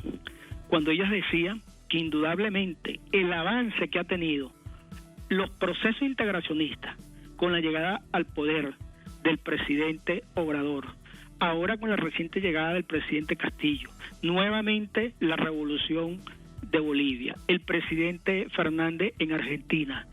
cuando ellas decían que indudablemente el avance que ha tenido los procesos integracionistas con la llegada al poder del presidente Obrador, ahora con la reciente llegada del presidente Castillo, nuevamente la revolución de Bolivia, el presidente Fernández en Argentina,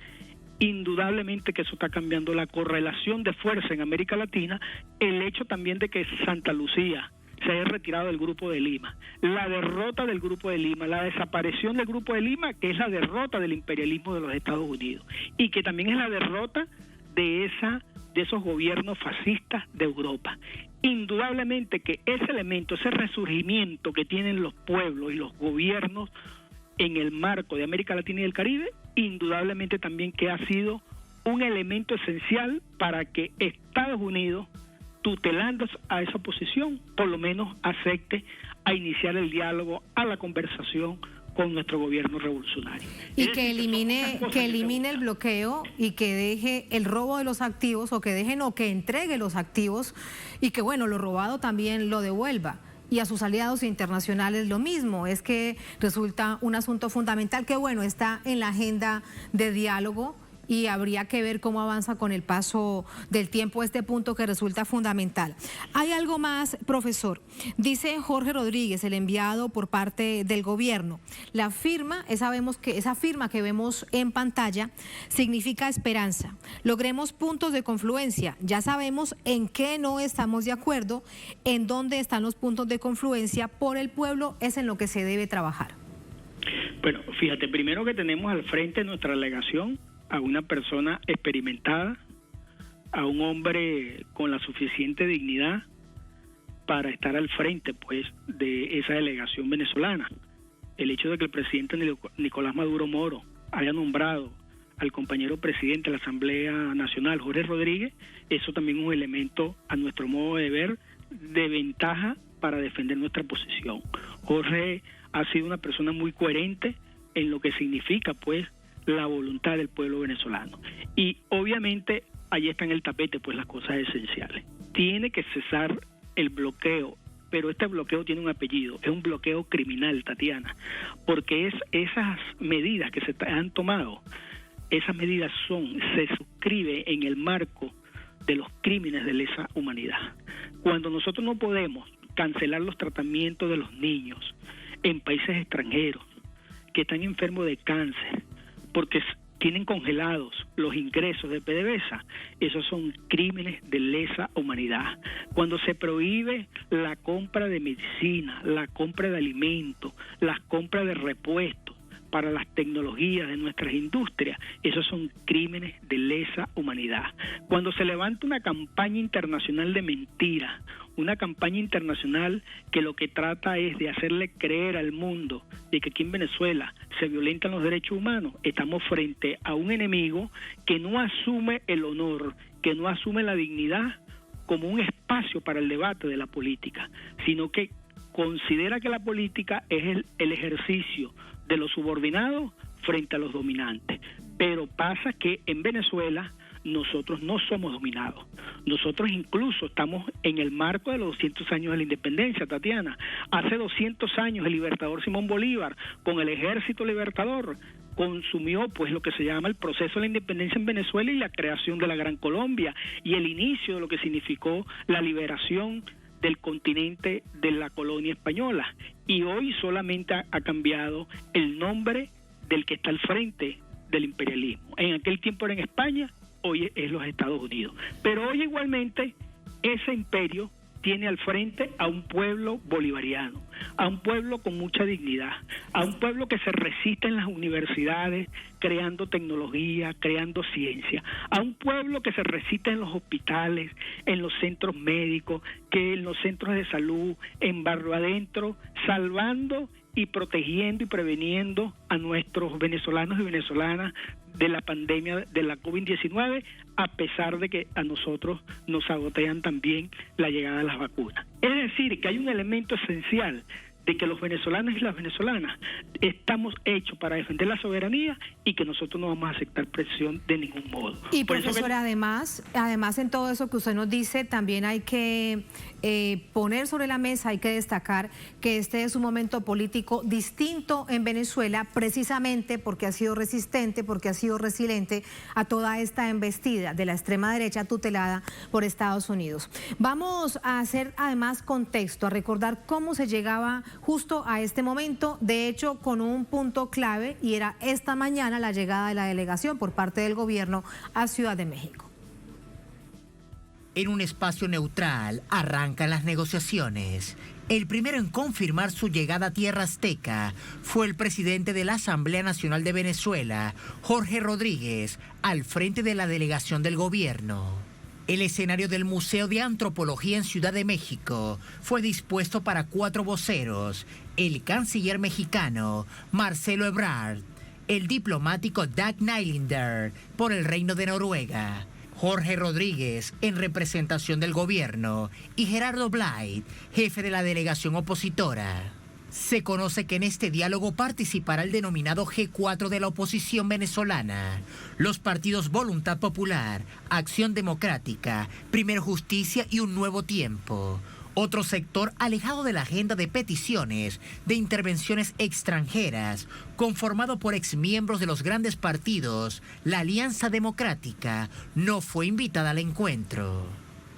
indudablemente que eso está cambiando la correlación de fuerza en América Latina, el hecho también de que Santa Lucía se haya retirado del Grupo de Lima, la derrota del Grupo de Lima, la desaparición del Grupo de Lima, que es la derrota del imperialismo de los Estados Unidos, y que también es la derrota de esos gobiernos fascistas de Europa. Indudablemente que ese elemento, ese resurgimiento que tienen los pueblos y los gobiernos en el marco de América Latina y el Caribe, indudablemente también que ha sido un elemento esencial para que Estados Unidos, tutelando a esa oposición, por lo menos acepte a iniciar el diálogo, a la conversación con nuestro gobierno revolucionario. Y que elimine el bloqueo y que deje el robo de los activos, o que entregue los activos, y que bueno, lo robado también lo devuelva. Y a sus aliados internacionales lo mismo. Es que resulta un asunto fundamental que bueno, está en la agenda de diálogo, y habría que ver cómo avanza con el paso del tiempo este punto que resulta fundamental. Hay algo más, profesor. Dice Jorge Rodríguez, el enviado por parte del gobierno. La firma, sabemos que esa firma que vemos en pantalla significa esperanza. Logremos puntos de confluencia. Ya sabemos en qué no estamos de acuerdo, en dónde están los puntos de confluencia. Por el pueblo es en lo que se debe trabajar. Bueno, fíjate, primero que tenemos al frente de nuestra delegación a una persona experimentada, a un hombre con la suficiente dignidad para estar al frente, pues, de esa delegación venezolana. El hecho de que el presidente Nicolás Maduro Moro haya nombrado al compañero presidente de la Asamblea Nacional, Jorge Rodríguez, eso también es un elemento, a nuestro modo de ver, de ventaja para defender nuestra posición. Jorge ha sido una persona muy coherente en lo que significa, pues, la voluntad del pueblo venezolano. Y obviamente allí está en el tapete, pues, las cosas esenciales. Tiene que cesar el bloqueo, pero este bloqueo tiene un apellido, es un bloqueo criminal, Tatiana, porque esas medidas que se han tomado, esas medidas se suscriben en el marco de los crímenes de lesa humanidad. Cuando nosotros no podemos cancelar los tratamientos de los niños en países extranjeros que están enfermos de cáncer, porque tienen congelados los ingresos de PDVSA, esos son crímenes de lesa humanidad. Cuando se prohíbe la compra de medicina, la compra de alimentos, la compra de repuestos para las tecnologías de nuestras industrias, esos son crímenes de lesa humanidad. Cuando se levanta una campaña internacional de mentira, una campaña internacional que lo que trata es de hacerle creer al mundo de que aquí en Venezuela se violentan los derechos humanos, estamos frente a un enemigo que no asume el honor, que no asume la dignidad como un espacio para el debate de la política, sino que considera que la política es el ejercicio de los subordinados frente a los dominantes. Pero pasa que en Venezuela nosotros no somos dominados. Nosotros incluso estamos en el marco de los 200 años de la independencia, Tatiana. Hace 200 años el libertador Simón Bolívar, con el ejército libertador, consumió pues lo que se llama el proceso de la independencia en Venezuela y la creación de la Gran Colombia y el inicio de lo que significó la liberación del continente de la colonia española. Y hoy solamente ha cambiado el nombre del que está al frente del imperialismo. En aquel tiempo era en España, hoy es los Estados Unidos. Pero hoy igualmente ese imperio tiene al frente a un pueblo bolivariano, a un pueblo con mucha dignidad, a un pueblo que se resiste en las universidades creando tecnología, creando ciencia, a un pueblo que se resiste en los hospitales, en los centros médicos, que en los centros de salud, en barrio adentro, salvando y protegiendo y preveniendo a nuestros venezolanos y venezolanas de la pandemia de la COVID-19, a pesar de que a nosotros nos sabotean también la llegada de las vacunas. Es decir, que hay un elemento esencial de que los venezolanos y las venezolanas estamos hechos para defender la soberanía y que nosotros no vamos a aceptar presión de ningún modo. Y profesora, además en todo eso que usted nos dice, también hay que poner sobre la mesa, hay que destacar que este es un momento político distinto en Venezuela, precisamente porque ha sido resistente, porque ha sido resiliente a toda esta embestida de la extrema derecha tutelada por Estados Unidos. Vamos a hacer además contexto, a recordar cómo se llegaba justo a este momento, de hecho con un punto clave, y era esta mañana la llegada de la delegación por parte del gobierno a Ciudad de México. En un espacio neutral arrancan las negociaciones. El primero en confirmar su llegada a Tierra Azteca fue el presidente de la Asamblea Nacional de Venezuela, Jorge Rodríguez, al frente de la delegación del gobierno. El escenario del Museo de Antropología en Ciudad de México fue dispuesto para 4 voceros: el canciller mexicano Marcelo Ebrard, el diplomático Dag Nylander por el Reino de Noruega, Jorge Rodríguez en representación del gobierno y Gerardo Blay, jefe de la delegación opositora. Se conoce que en este diálogo participará el denominado G4 de la oposición venezolana, los partidos Voluntad Popular, Acción Democrática, Primero Justicia y Un Nuevo Tiempo. Otro sector alejado de la agenda de peticiones de intervenciones extranjeras, conformado por exmiembros de los grandes partidos, la Alianza Democrática, no fue invitada al encuentro.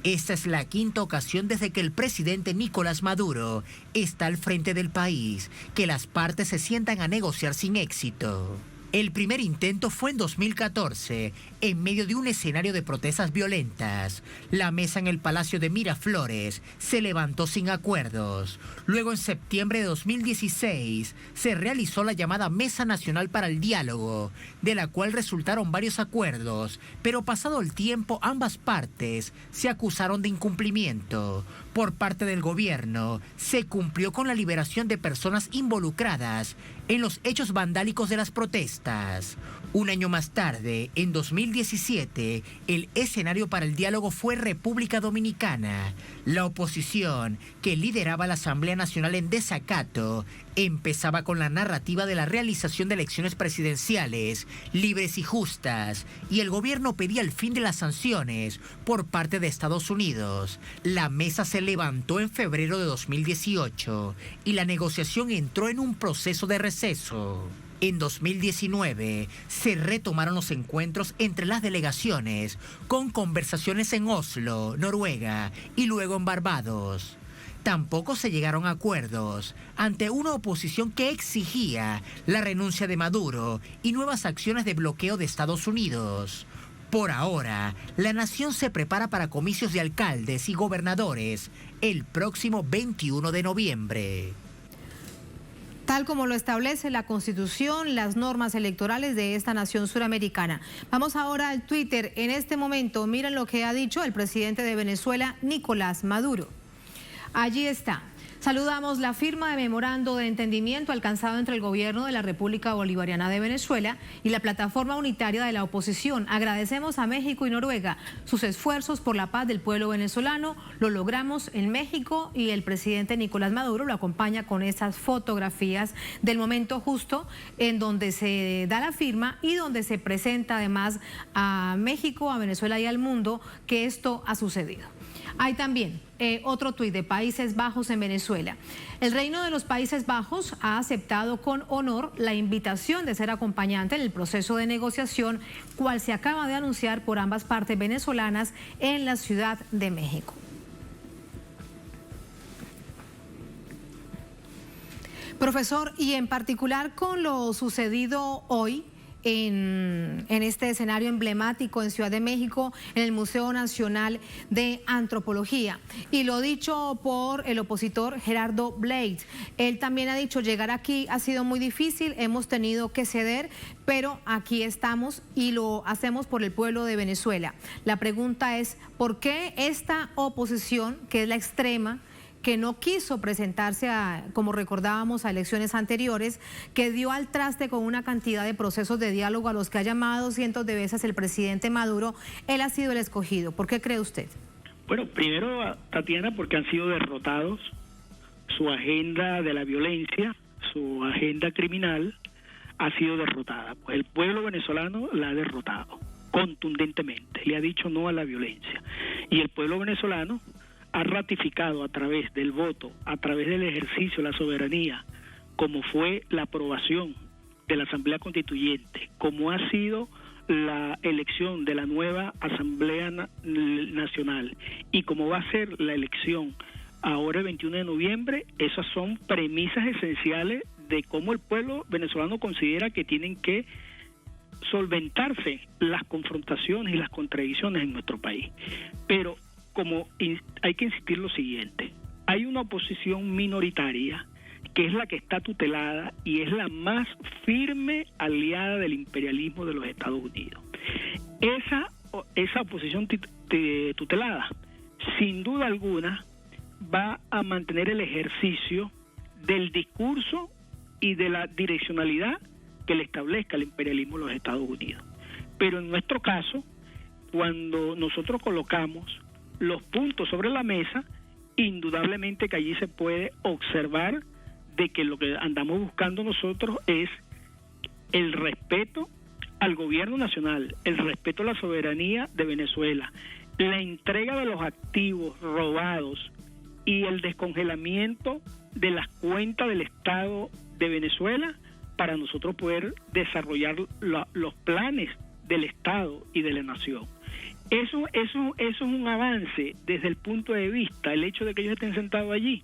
Esta es la quinta ocasión desde que el presidente Nicolás Maduro está al frente del país, que las partes se sientan a negociar sin éxito. El primer intento fue en 2014, en medio de un escenario de protestas violentas. La mesa en el Palacio de Miraflores se levantó sin acuerdos. Luego, en septiembre de 2016, se realizó la llamada Mesa Nacional para el Diálogo, de la cual resultaron varios acuerdos, pero pasado el tiempo ambas partes se acusaron de incumplimiento. Por parte del gobierno, se cumplió con la liberación de personas involucradas en los hechos vandálicos de las protestas. Un año más tarde, en 2017, el escenario para el diálogo fue República Dominicana. La oposición, que lideraba la Asamblea Nacional en desacato, empezaba con la narrativa de la realización de elecciones presidenciales libres y justas, y el gobierno pedía el fin de las sanciones por parte de Estados Unidos. La mesa se levantó en febrero de 2018 y la negociación entró en un proceso de receso. En 2019 se retomaron los encuentros entre las delegaciones, con conversaciones en Oslo, Noruega, y luego en Barbados. Tampoco se llegaron a acuerdos ante una oposición que exigía la renuncia de Maduro y nuevas acciones de bloqueo de Estados Unidos. Por ahora, la nación se prepara para comicios de alcaldes y gobernadores el próximo 21 de noviembre. Tal como lo establece la Constitución, las normas electorales de esta nación suramericana. Vamos ahora al Twitter. En este momento, miren lo que ha dicho el presidente de Venezuela, Nicolás Maduro. Allí está. Saludamos la firma de memorando de entendimiento alcanzado entre el gobierno de la República Bolivariana de Venezuela y la plataforma unitaria de la oposición. Agradecemos a México y Noruega sus esfuerzos por la paz del pueblo venezolano. Lo logramos en México y el presidente Nicolás Maduro lo acompaña con esas fotografías del momento justo en donde se da la firma y donde se presenta además a México, a Venezuela y al mundo que esto ha sucedido. Hay también otro tuit de Países Bajos en Venezuela. El Reino de los Países Bajos ha aceptado con honor la invitación de ser acompañante en el proceso de negociación, cual se acaba de anunciar por ambas partes venezolanas en la Ciudad de México. Profesor, y en particular con lo sucedido hoy, en este escenario emblemático en Ciudad de México, en el Museo Nacional de Antropología. Y lo dicho por el opositor Gerardo Blades. Él también ha dicho, llegar aquí ha sido muy difícil, hemos tenido que ceder, pero aquí estamos y lo hacemos por el pueblo de Venezuela. La pregunta es, ¿por qué esta oposición, que es la extrema, que no quiso presentarse, como recordábamos, a elecciones anteriores, que dio al traste con una cantidad de procesos de diálogo a los que ha llamado cientos de veces el presidente Maduro, él ha sido el escogido? ¿Por qué cree usted? Bueno, primero, Tatiana, porque han sido derrotados. Su agenda de la violencia, su agenda criminal ha sido derrotada. Pues el pueblo venezolano la ha derrotado contundentemente, le ha dicho no a la violencia. Y el pueblo venezolano ha ratificado a través del voto, a través del ejercicio de la soberanía, como fue la aprobación de la Asamblea Constituyente, como ha sido la elección de la nueva Asamblea Nacional y como va a ser la elección ahora el 21 de noviembre, esas son premisas esenciales de cómo el pueblo venezolano considera que tienen que solventarse las confrontaciones y las contradicciones en nuestro país. Pero como hay que insistir lo siguiente, hay una oposición minoritaria que es la que está tutelada y es la más firme aliada del imperialismo de los Estados Unidos. Esa oposición tutelada, sin duda alguna, va a mantener el ejercicio del discurso y de la direccionalidad que le establezca el imperialismo de los Estados Unidos. Pero en nuestro caso, cuando nosotros colocamos los puntos sobre la mesa, indudablemente que allí se puede observar de que lo que andamos buscando nosotros es el respeto al gobierno nacional, el respeto a la soberanía de Venezuela, la entrega de los activos robados y el descongelamiento de las cuentas del Estado de Venezuela para nosotros poder desarrollar los planes del Estado y de la nación. Eso es un avance desde el punto de vista, el hecho de que ellos estén sentados allí,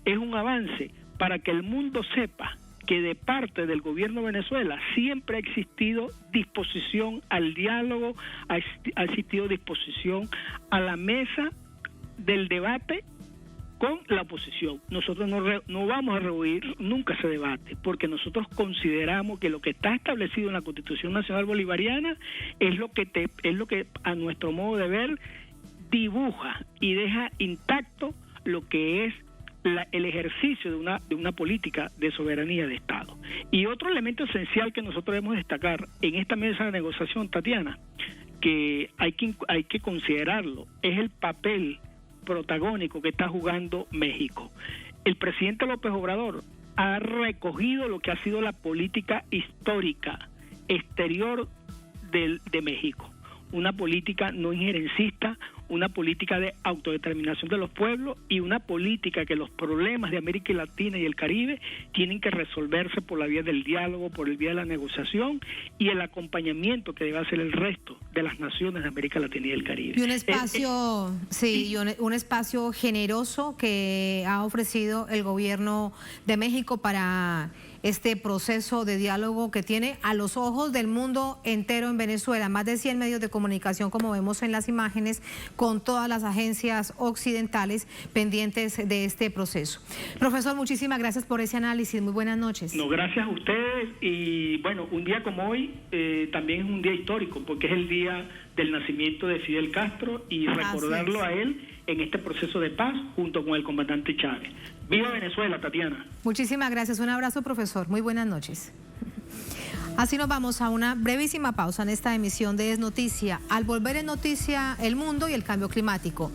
es un avance para que el mundo sepa que de parte del gobierno de Venezuela siempre ha existido disposición al diálogo, ha existido disposición a la mesa del debate con la oposición. Nosotros no vamos a rehuir nunca ese debate, porque nosotros consideramos que lo que está establecido en la Constitución Nacional Bolivariana es lo que a nuestro modo de ver dibuja y deja intacto lo que es el ejercicio de una política de soberanía de Estado. Y otro elemento esencial que nosotros debemos destacar en esta mesa de negociación, Tatiana, que hay que considerarlo, es el papel protagónico que está jugando México. El presidente López Obrador ha recogido lo que ha sido la política histórica exterior de México, una política no injerencista, una política de autodeterminación de los pueblos y una política que los problemas de América Latina y el Caribe tienen que resolverse por la vía del diálogo, por el vía de la negociación y el acompañamiento que debe hacer el resto de las naciones de América Latina y el Caribe. Y un espacio, un espacio generoso que ha ofrecido el gobierno de México para este proceso de diálogo que tiene a los ojos del mundo entero en Venezuela, más de 100 medios de comunicación, como vemos en las imágenes, con todas las agencias occidentales pendientes de este proceso. Profesor, muchísimas gracias por ese análisis. Muy buenas noches. No, gracias a ustedes. Y bueno, un día como hoy también es un día histórico, porque es el día del nacimiento de Fidel Castro y recordarlo a él en este proceso de paz junto con el comandante Chávez. ¡Viva Venezuela, Tatiana! Muchísimas gracias. Un abrazo, profesor. Muy buenas noches. Así nos vamos a una brevísima pausa en esta emisión de Es Noticia. Al volver en noticia el mundo y el cambio climático.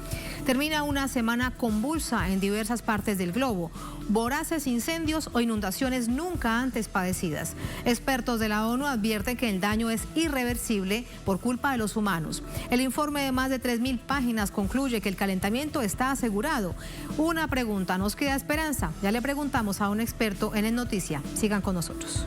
Termina una semana convulsa en diversas partes del globo. Voraces incendios o inundaciones nunca antes padecidas. Expertos de la ONU advierten que el daño es irreversible por culpa de los humanos. El informe de más de 3.000 páginas concluye que el calentamiento está asegurado. Una pregunta, ¿nos queda esperanza? Ya le preguntamos a un experto en Es Noticia. Sigan con nosotros.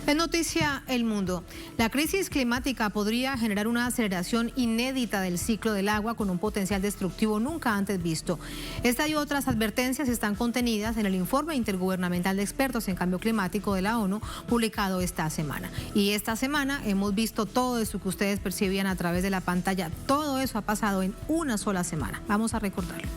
En noticia El Mundo, la crisis climática podría generar una aceleración inédita del ciclo del agua con un potencial destructivo nunca antes visto. Esta y otras advertencias están contenidas en el informe intergubernamental de expertos en cambio climático de la ONU publicado esta semana. Y esta semana hemos visto todo eso que ustedes percibían a través de la pantalla. Todo eso ha pasado en una sola semana. Vamos a recordarlo.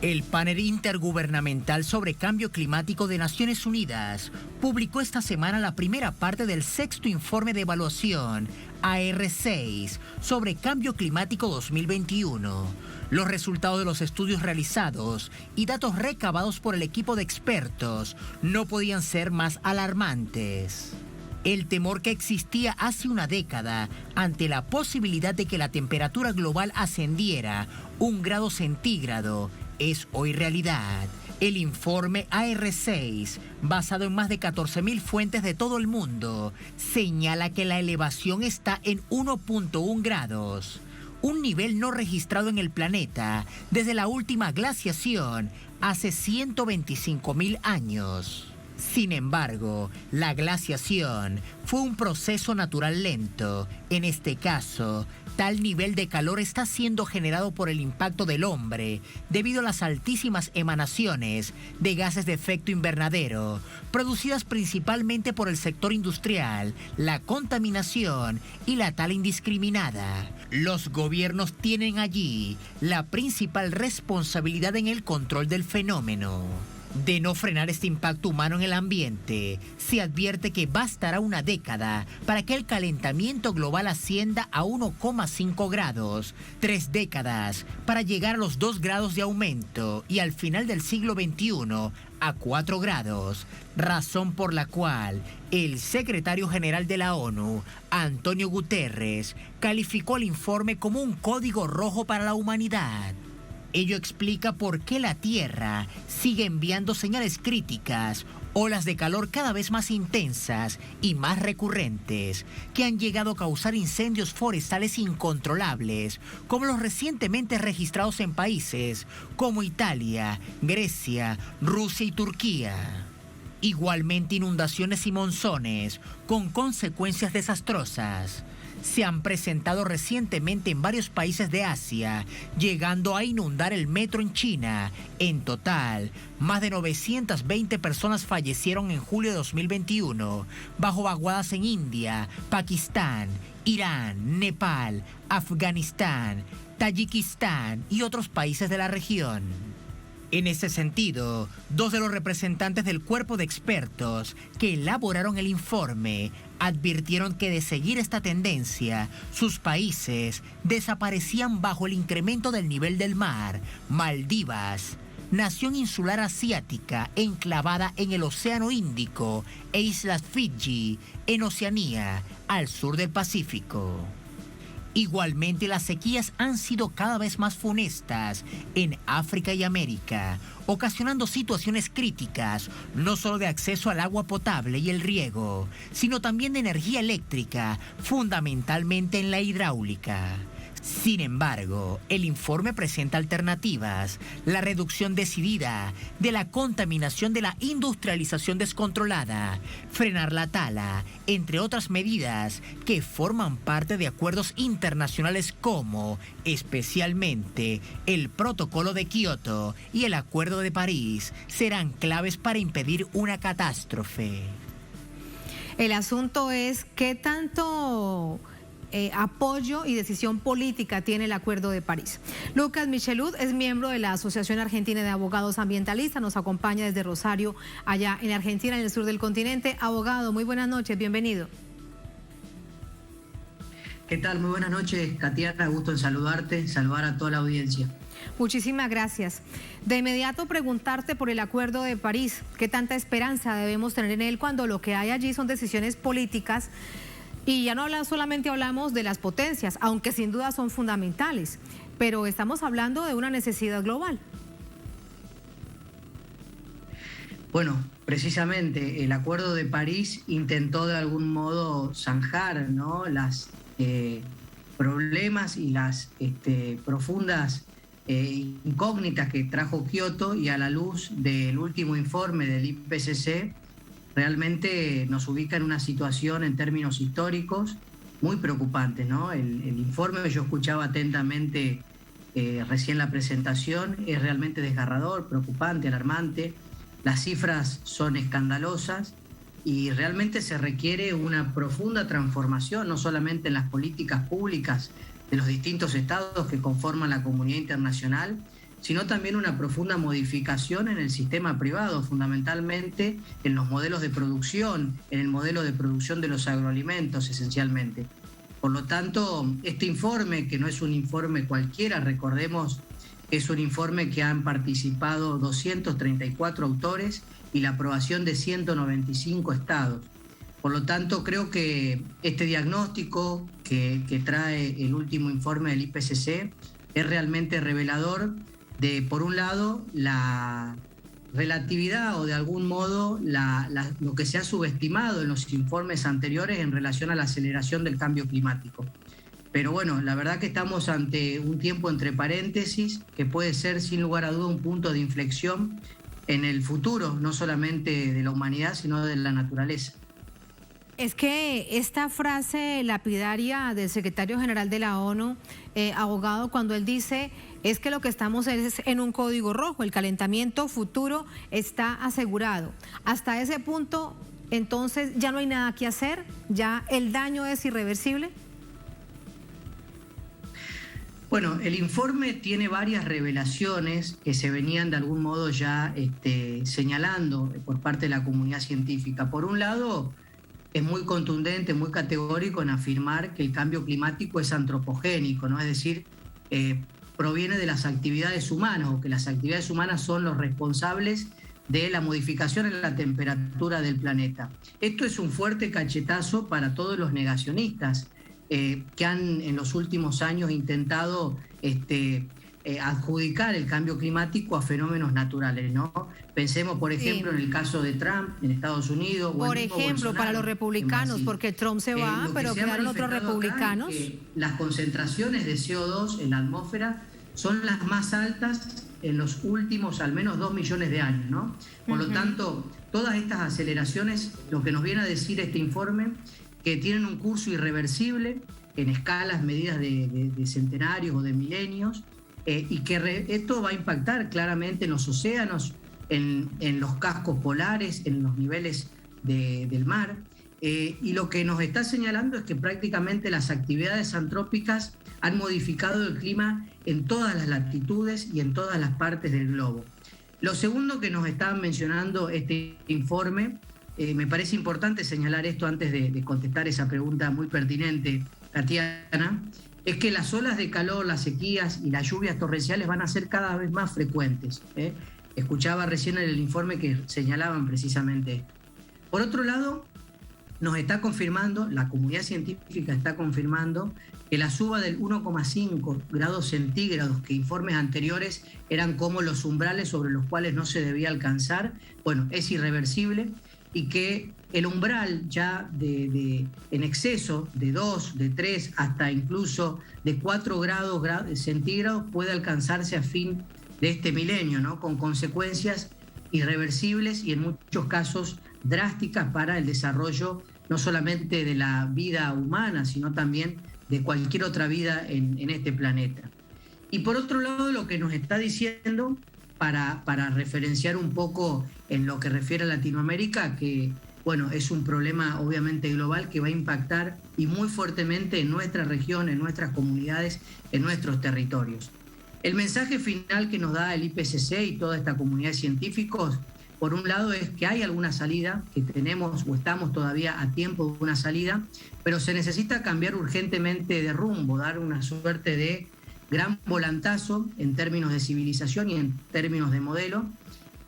El panel intergubernamental sobre cambio climático de Naciones Unidas publicó esta semana la primera parte del sexto informe de evaluación, AR6, sobre cambio climático 2021. Los resultados de los estudios realizados y datos recabados por el equipo de expertos no podían ser más alarmantes. El temor que existía hace una década ante la posibilidad de que la temperatura global ascendiera 1 grado centígrado es hoy realidad. El informe AR6, basado en más de 14.000 fuentes de todo el mundo, señala que la elevación está en 1.1 grados, un nivel no registrado en el planeta desde la última glaciación hace 125.000 años. Sin embargo, la glaciación fue un proceso natural lento. En este caso, tal nivel de calor está siendo generado por el impacto del hombre debido a las altísimas emanaciones de gases de efecto invernadero, producidas principalmente por el sector industrial, la contaminación y la tala indiscriminada. Los gobiernos tienen allí la principal responsabilidad en el control del fenómeno. De no frenar este impacto humano en el ambiente, se advierte que bastará una década para que el calentamiento global ascienda a 1,5 grados, 3 décadas para llegar a los 2 grados de aumento y al final del siglo XXI a 4 grados, razón por la cual el secretario general de la ONU, Antonio Guterres, calificó el informe como un código rojo para la humanidad. Ello explica por qué la Tierra sigue enviando señales críticas, olas de calor cada vez más intensas y más recurrentes, que han llegado a causar incendios forestales incontrolables, como los recientemente registrados en países como Italia, Grecia, Rusia y Turquía. Igualmente inundaciones y monzones, con consecuencias desastrosas, se han presentado recientemente en varios países de Asia, llegando a inundar el metro en China. En total, más de 920 personas fallecieron en julio de 2021, bajo vaguadas en India, Pakistán, Irán, Nepal, Afganistán, Tayikistán y otros países de la región. En ese sentido, 2 de los representantes del cuerpo de expertos que elaboraron el informe advirtieron que de seguir esta tendencia, sus países desaparecían bajo el incremento del nivel del mar. Maldivas, nación insular asiática enclavada en el Océano Índico, e islas Fiji, en Oceanía, al sur del Pacífico. Igualmente, las sequías han sido cada vez más funestas en África y América, ocasionando situaciones críticas, no solo de acceso al agua potable y el riego, sino también de energía eléctrica, fundamentalmente en la hidráulica. Sin embargo, el informe presenta alternativas: la reducción decidida de la contaminación de la industrialización descontrolada, frenar la tala, entre otras medidas que forman parte de acuerdos internacionales como, especialmente, el Protocolo de Kioto y el Acuerdo de París, serán claves para impedir una catástrofe. El asunto es qué tanto apoyo y decisión política tiene el Acuerdo de París. Lucas Michelud es miembro de la Asociación Argentina de Abogados Ambientalistas, nos acompaña desde Rosario, allá en Argentina, en el sur del continente. Abogado, muy buenas noches, bienvenido. ¿Qué tal? Muy buenas noches, Katiana, gusto en saludarte, saludar a toda la audiencia. Muchísimas gracias. De inmediato preguntarte por el Acuerdo de París, ¿qué tanta esperanza debemos tener en él cuando lo que hay allí son decisiones políticas? Y ya no solamente hablamos de las potencias, aunque sin duda son fundamentales, pero estamos hablando de una necesidad global. Bueno, precisamente el Acuerdo de París intentó de algún modo zanjar, ¿no?, las problemas y las profundas incógnitas que trajo Kioto, y a la luz del último informe del IPCC, realmente nos ubica en una situación en términos históricos muy preocupante, ¿no? El informe que yo escuchaba atentamente recién la presentación es realmente desgarrador, preocupante, alarmante. Las cifras son escandalosas y realmente se requiere una profunda transformación, no solamente en las políticas públicas de los distintos estados que conforman la comunidad internacional, sino también una profunda modificación en el sistema privado, fundamentalmente en los modelos de producción, en el modelo de producción de los agroalimentos esencialmente. Por lo tanto, este informe, que no es un informe cualquiera, recordemos, es un informe que han participado 234 autores y la aprobación de 195 estados. Por lo tanto, creo que este diagnóstico que trae el último informe del IPCC es realmente revelador de, por un lado, la relatividad o de algún modo lo que se ha subestimado en los informes anteriores en relación a la aceleración del cambio climático. Pero bueno, la verdad que estamos ante un tiempo entre paréntesis que puede ser sin lugar a duda un punto de inflexión en el futuro, no solamente de la humanidad, sino de la naturaleza. Es que esta frase lapidaria del secretario general de la ONU, abogado, cuando él dice es que lo que estamos es en un código rojo, el calentamiento futuro está asegurado. Hasta ese punto, entonces, ¿ya no hay nada que hacer? ¿Ya el daño es irreversible? Bueno, el informe tiene varias revelaciones que se venían de algún modo ya señalando por parte de la comunidad científica. Por un lado, es muy contundente, muy categórico en afirmar que el cambio climático es antropogénico, ¿no? Es decir, proviene de las actividades humanas, o que las actividades humanas son los responsables de la modificación en la temperatura del planeta. Esto es un fuerte cachetazo para todos los negacionistas que han en los últimos años intentado adjudicar el cambio climático a fenómenos naturales, ¿no? Pensemos, por ejemplo, en el caso de Trump en Estados Unidos. Por ejemplo, para los republicanos, porque Trump se va, pero quedaron otros republicanos. Las concentraciones de CO2 en la atmósfera son las más altas en los últimos al menos 2 millones de años, ¿no? Por lo tanto, todas estas aceleraciones, lo que nos viene a decir este informe, que tienen un curso irreversible en escalas medidas de centenarios o de milenios, y que esto va a impactar claramente en los océanos, en los cascos polares, en los niveles del mar. Y lo que nos está señalando es que prácticamente las actividades antrópicas han modificado el clima en todas las latitudes y en todas las partes del globo. Lo segundo que nos está mencionando este informe, me parece importante señalar esto antes de contestar esa pregunta muy pertinente, Tatiana, es que las olas de calor, las sequías y las lluvias torrenciales van a ser cada vez más frecuentes. Escuchaba recién en el informe que señalaban precisamente esto. Por otro lado, nos está confirmando, la comunidad científica está confirmando que la suba del 1,5 grados centígrados que informes anteriores eran como los umbrales sobre los cuales no se debía alcanzar, bueno, es irreversible, y que el umbral ya en exceso de 2, de 3, hasta incluso de 4 grados centígrados puede alcanzarse a fin de este milenio, ¿no? Con consecuencias irreversibles y en muchos casos drásticas para el desarrollo no solamente de la vida humana, sino también de cualquier otra vida en este planeta. Y por otro lado, lo que nos está diciendo, para referenciar un poco en lo que refiere a Latinoamérica, que bueno, es un problema obviamente global que va a impactar y muy fuertemente en nuestra región, en nuestras comunidades, en nuestros territorios. El mensaje final que nos da el IPCC y toda esta comunidad de científicos, por un lado, es que hay alguna salida, que tenemos o estamos todavía a tiempo de una salida, pero se necesita cambiar urgentemente de rumbo, dar una suerte de gran volantazo en términos de civilización y en términos de modelo,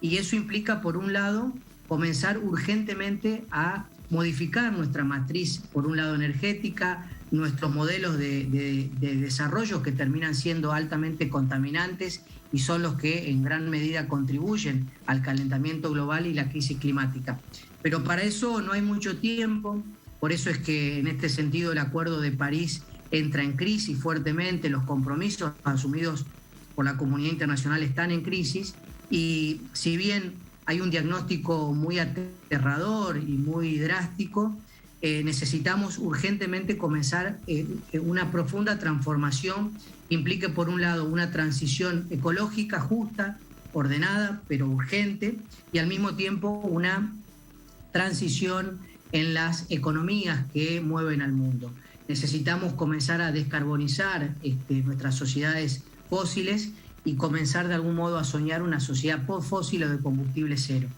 y eso implica, por un lado, comenzar urgentemente a modificar nuestra matriz, por un lado energética, nuestros modelos de desarrollo que terminan siendo altamente contaminantes y son los que en gran medida contribuyen al calentamiento global y la crisis climática. Pero para eso no hay mucho tiempo, por eso es que en este sentido el Acuerdo de París entra en crisis fuertemente, los compromisos asumidos por la comunidad internacional están en crisis, y si bien hay un diagnóstico muy aterrador y muy drástico, necesitamos urgentemente comenzar una profunda transformación que implique, por un lado, una transición ecológica justa, ordenada, pero urgente, y al mismo tiempo una transición en las economías que mueven al mundo. Necesitamos comenzar a descarbonizar nuestras sociedades fósiles y comenzar de algún modo a soñar una sociedad post-fósil o de combustible cero.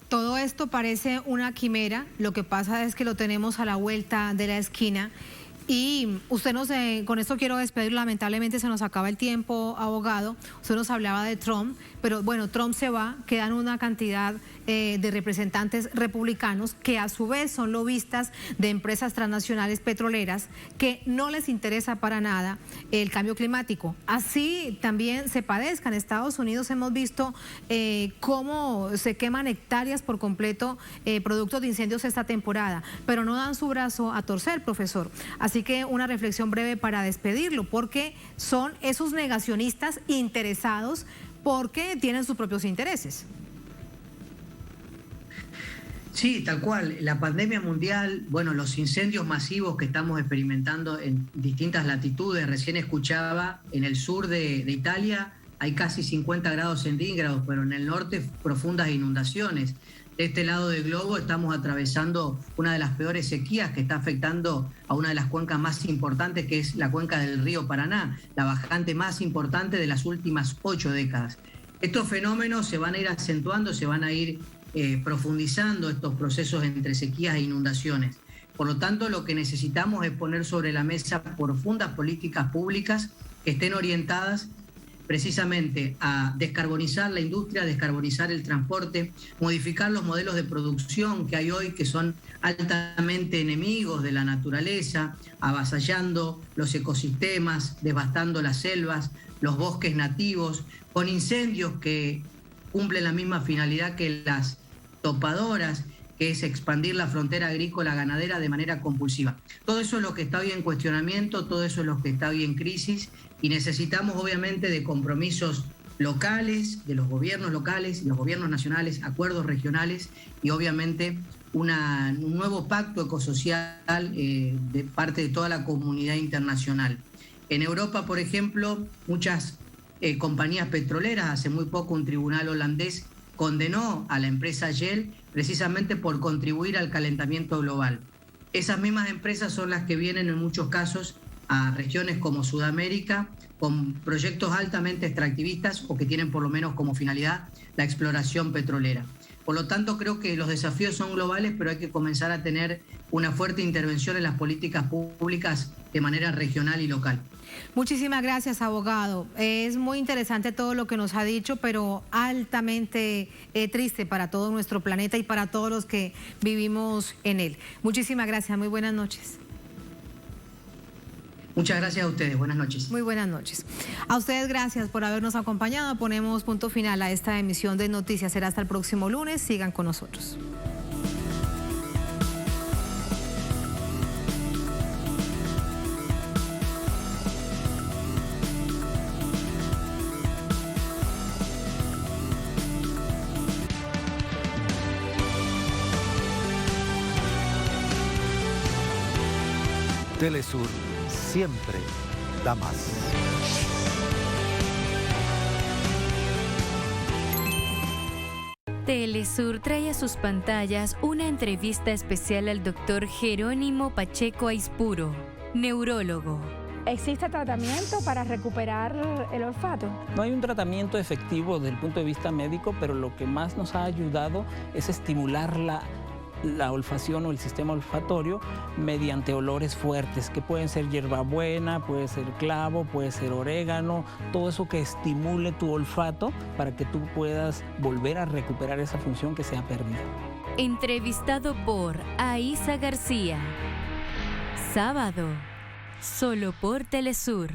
Todo esto parece una quimera, lo que pasa es que lo tenemos a la vuelta de la esquina. Y usted con esto quiero despedir, lamentablemente se nos acaba el tiempo, abogado. Usted nos hablaba de Trump, pero bueno, Trump se va, quedan una cantidad de representantes republicanos que a su vez son lobistas de empresas transnacionales petroleras que no les interesa para nada el cambio climático. Así también se padezca. En Estados Unidos hemos visto cómo se queman hectáreas por completo productos de incendios esta temporada, pero no dan su brazo a torcer, profesor. Así que una reflexión breve para despedirlo, porque son esos negacionistas interesados porque tienen sus propios intereses. Sí, tal cual. La pandemia mundial, bueno, los incendios masivos que estamos experimentando en distintas latitudes. Recién escuchaba, en el sur de Italia hay casi 50 grados centígrados, pero en el norte profundas inundaciones. De este lado del globo estamos atravesando una de las peores sequías que está afectando a una de las cuencas más importantes, que es la cuenca del río Paraná, la bajante más importante de las últimas 8 décadas. Estos fenómenos se van a ir acentuando, se van a ir profundizando estos procesos entre sequías e inundaciones. Por lo tanto, lo que necesitamos es poner sobre la mesa profundas políticas públicas que estén orientadas precisamente a descarbonizar la industria, descarbonizar el transporte, modificar los modelos de producción que hay hoy, que son altamente enemigos de la naturaleza, avasallando los ecosistemas, devastando las selvas, los bosques nativos, con incendios que cumplen la misma finalidad que las topadoras, que es expandir la frontera agrícola ganadera de manera compulsiva. Todo eso es lo que está hoy en cuestionamiento, todo eso es lo que está hoy en crisis, y necesitamos obviamente de compromisos locales, de los gobiernos locales y los gobiernos nacionales, acuerdos regionales y obviamente un nuevo pacto ecosocial de parte de toda la comunidad internacional. En Europa, por ejemplo, muchas compañías petroleras, hace muy poco un tribunal holandés condenó a la empresa Shell precisamente por contribuir al calentamiento global. Esas mismas empresas son las que vienen en muchos casos a regiones como Sudamérica con proyectos altamente extractivistas o que tienen por lo menos como finalidad la exploración petrolera. Por lo tanto, creo que los desafíos son globales, pero hay que comenzar a tener una fuerte intervención en las políticas públicas de manera regional y local. Muchísimas gracias, abogado. Es muy interesante todo lo que nos ha dicho, pero altamente triste para todo nuestro planeta y para todos los que vivimos en él. Muchísimas gracias, muy buenas noches. Muchas gracias a ustedes, buenas noches. Muy buenas noches. A ustedes gracias por habernos acompañado. Ponemos punto final a esta emisión de Noticias. Será hasta el próximo lunes. Sigan con nosotros. Telesur siempre da más. Telesur trae a sus pantallas una entrevista especial al doctor Jerónimo Pacheco Aispuro, neurólogo. ¿Existe tratamiento para recuperar el olfato? No hay un tratamiento efectivo desde el punto de vista médico, pero lo que más nos ha ayudado es estimular la olfacción o el sistema olfatorio mediante olores fuertes, que pueden ser hierbabuena, puede ser clavo, puede ser orégano, todo eso que estimule tu olfato para que tú puedas volver a recuperar esa función que se ha perdido. Entrevistado por Aísa García. Sábado, solo por Telesur.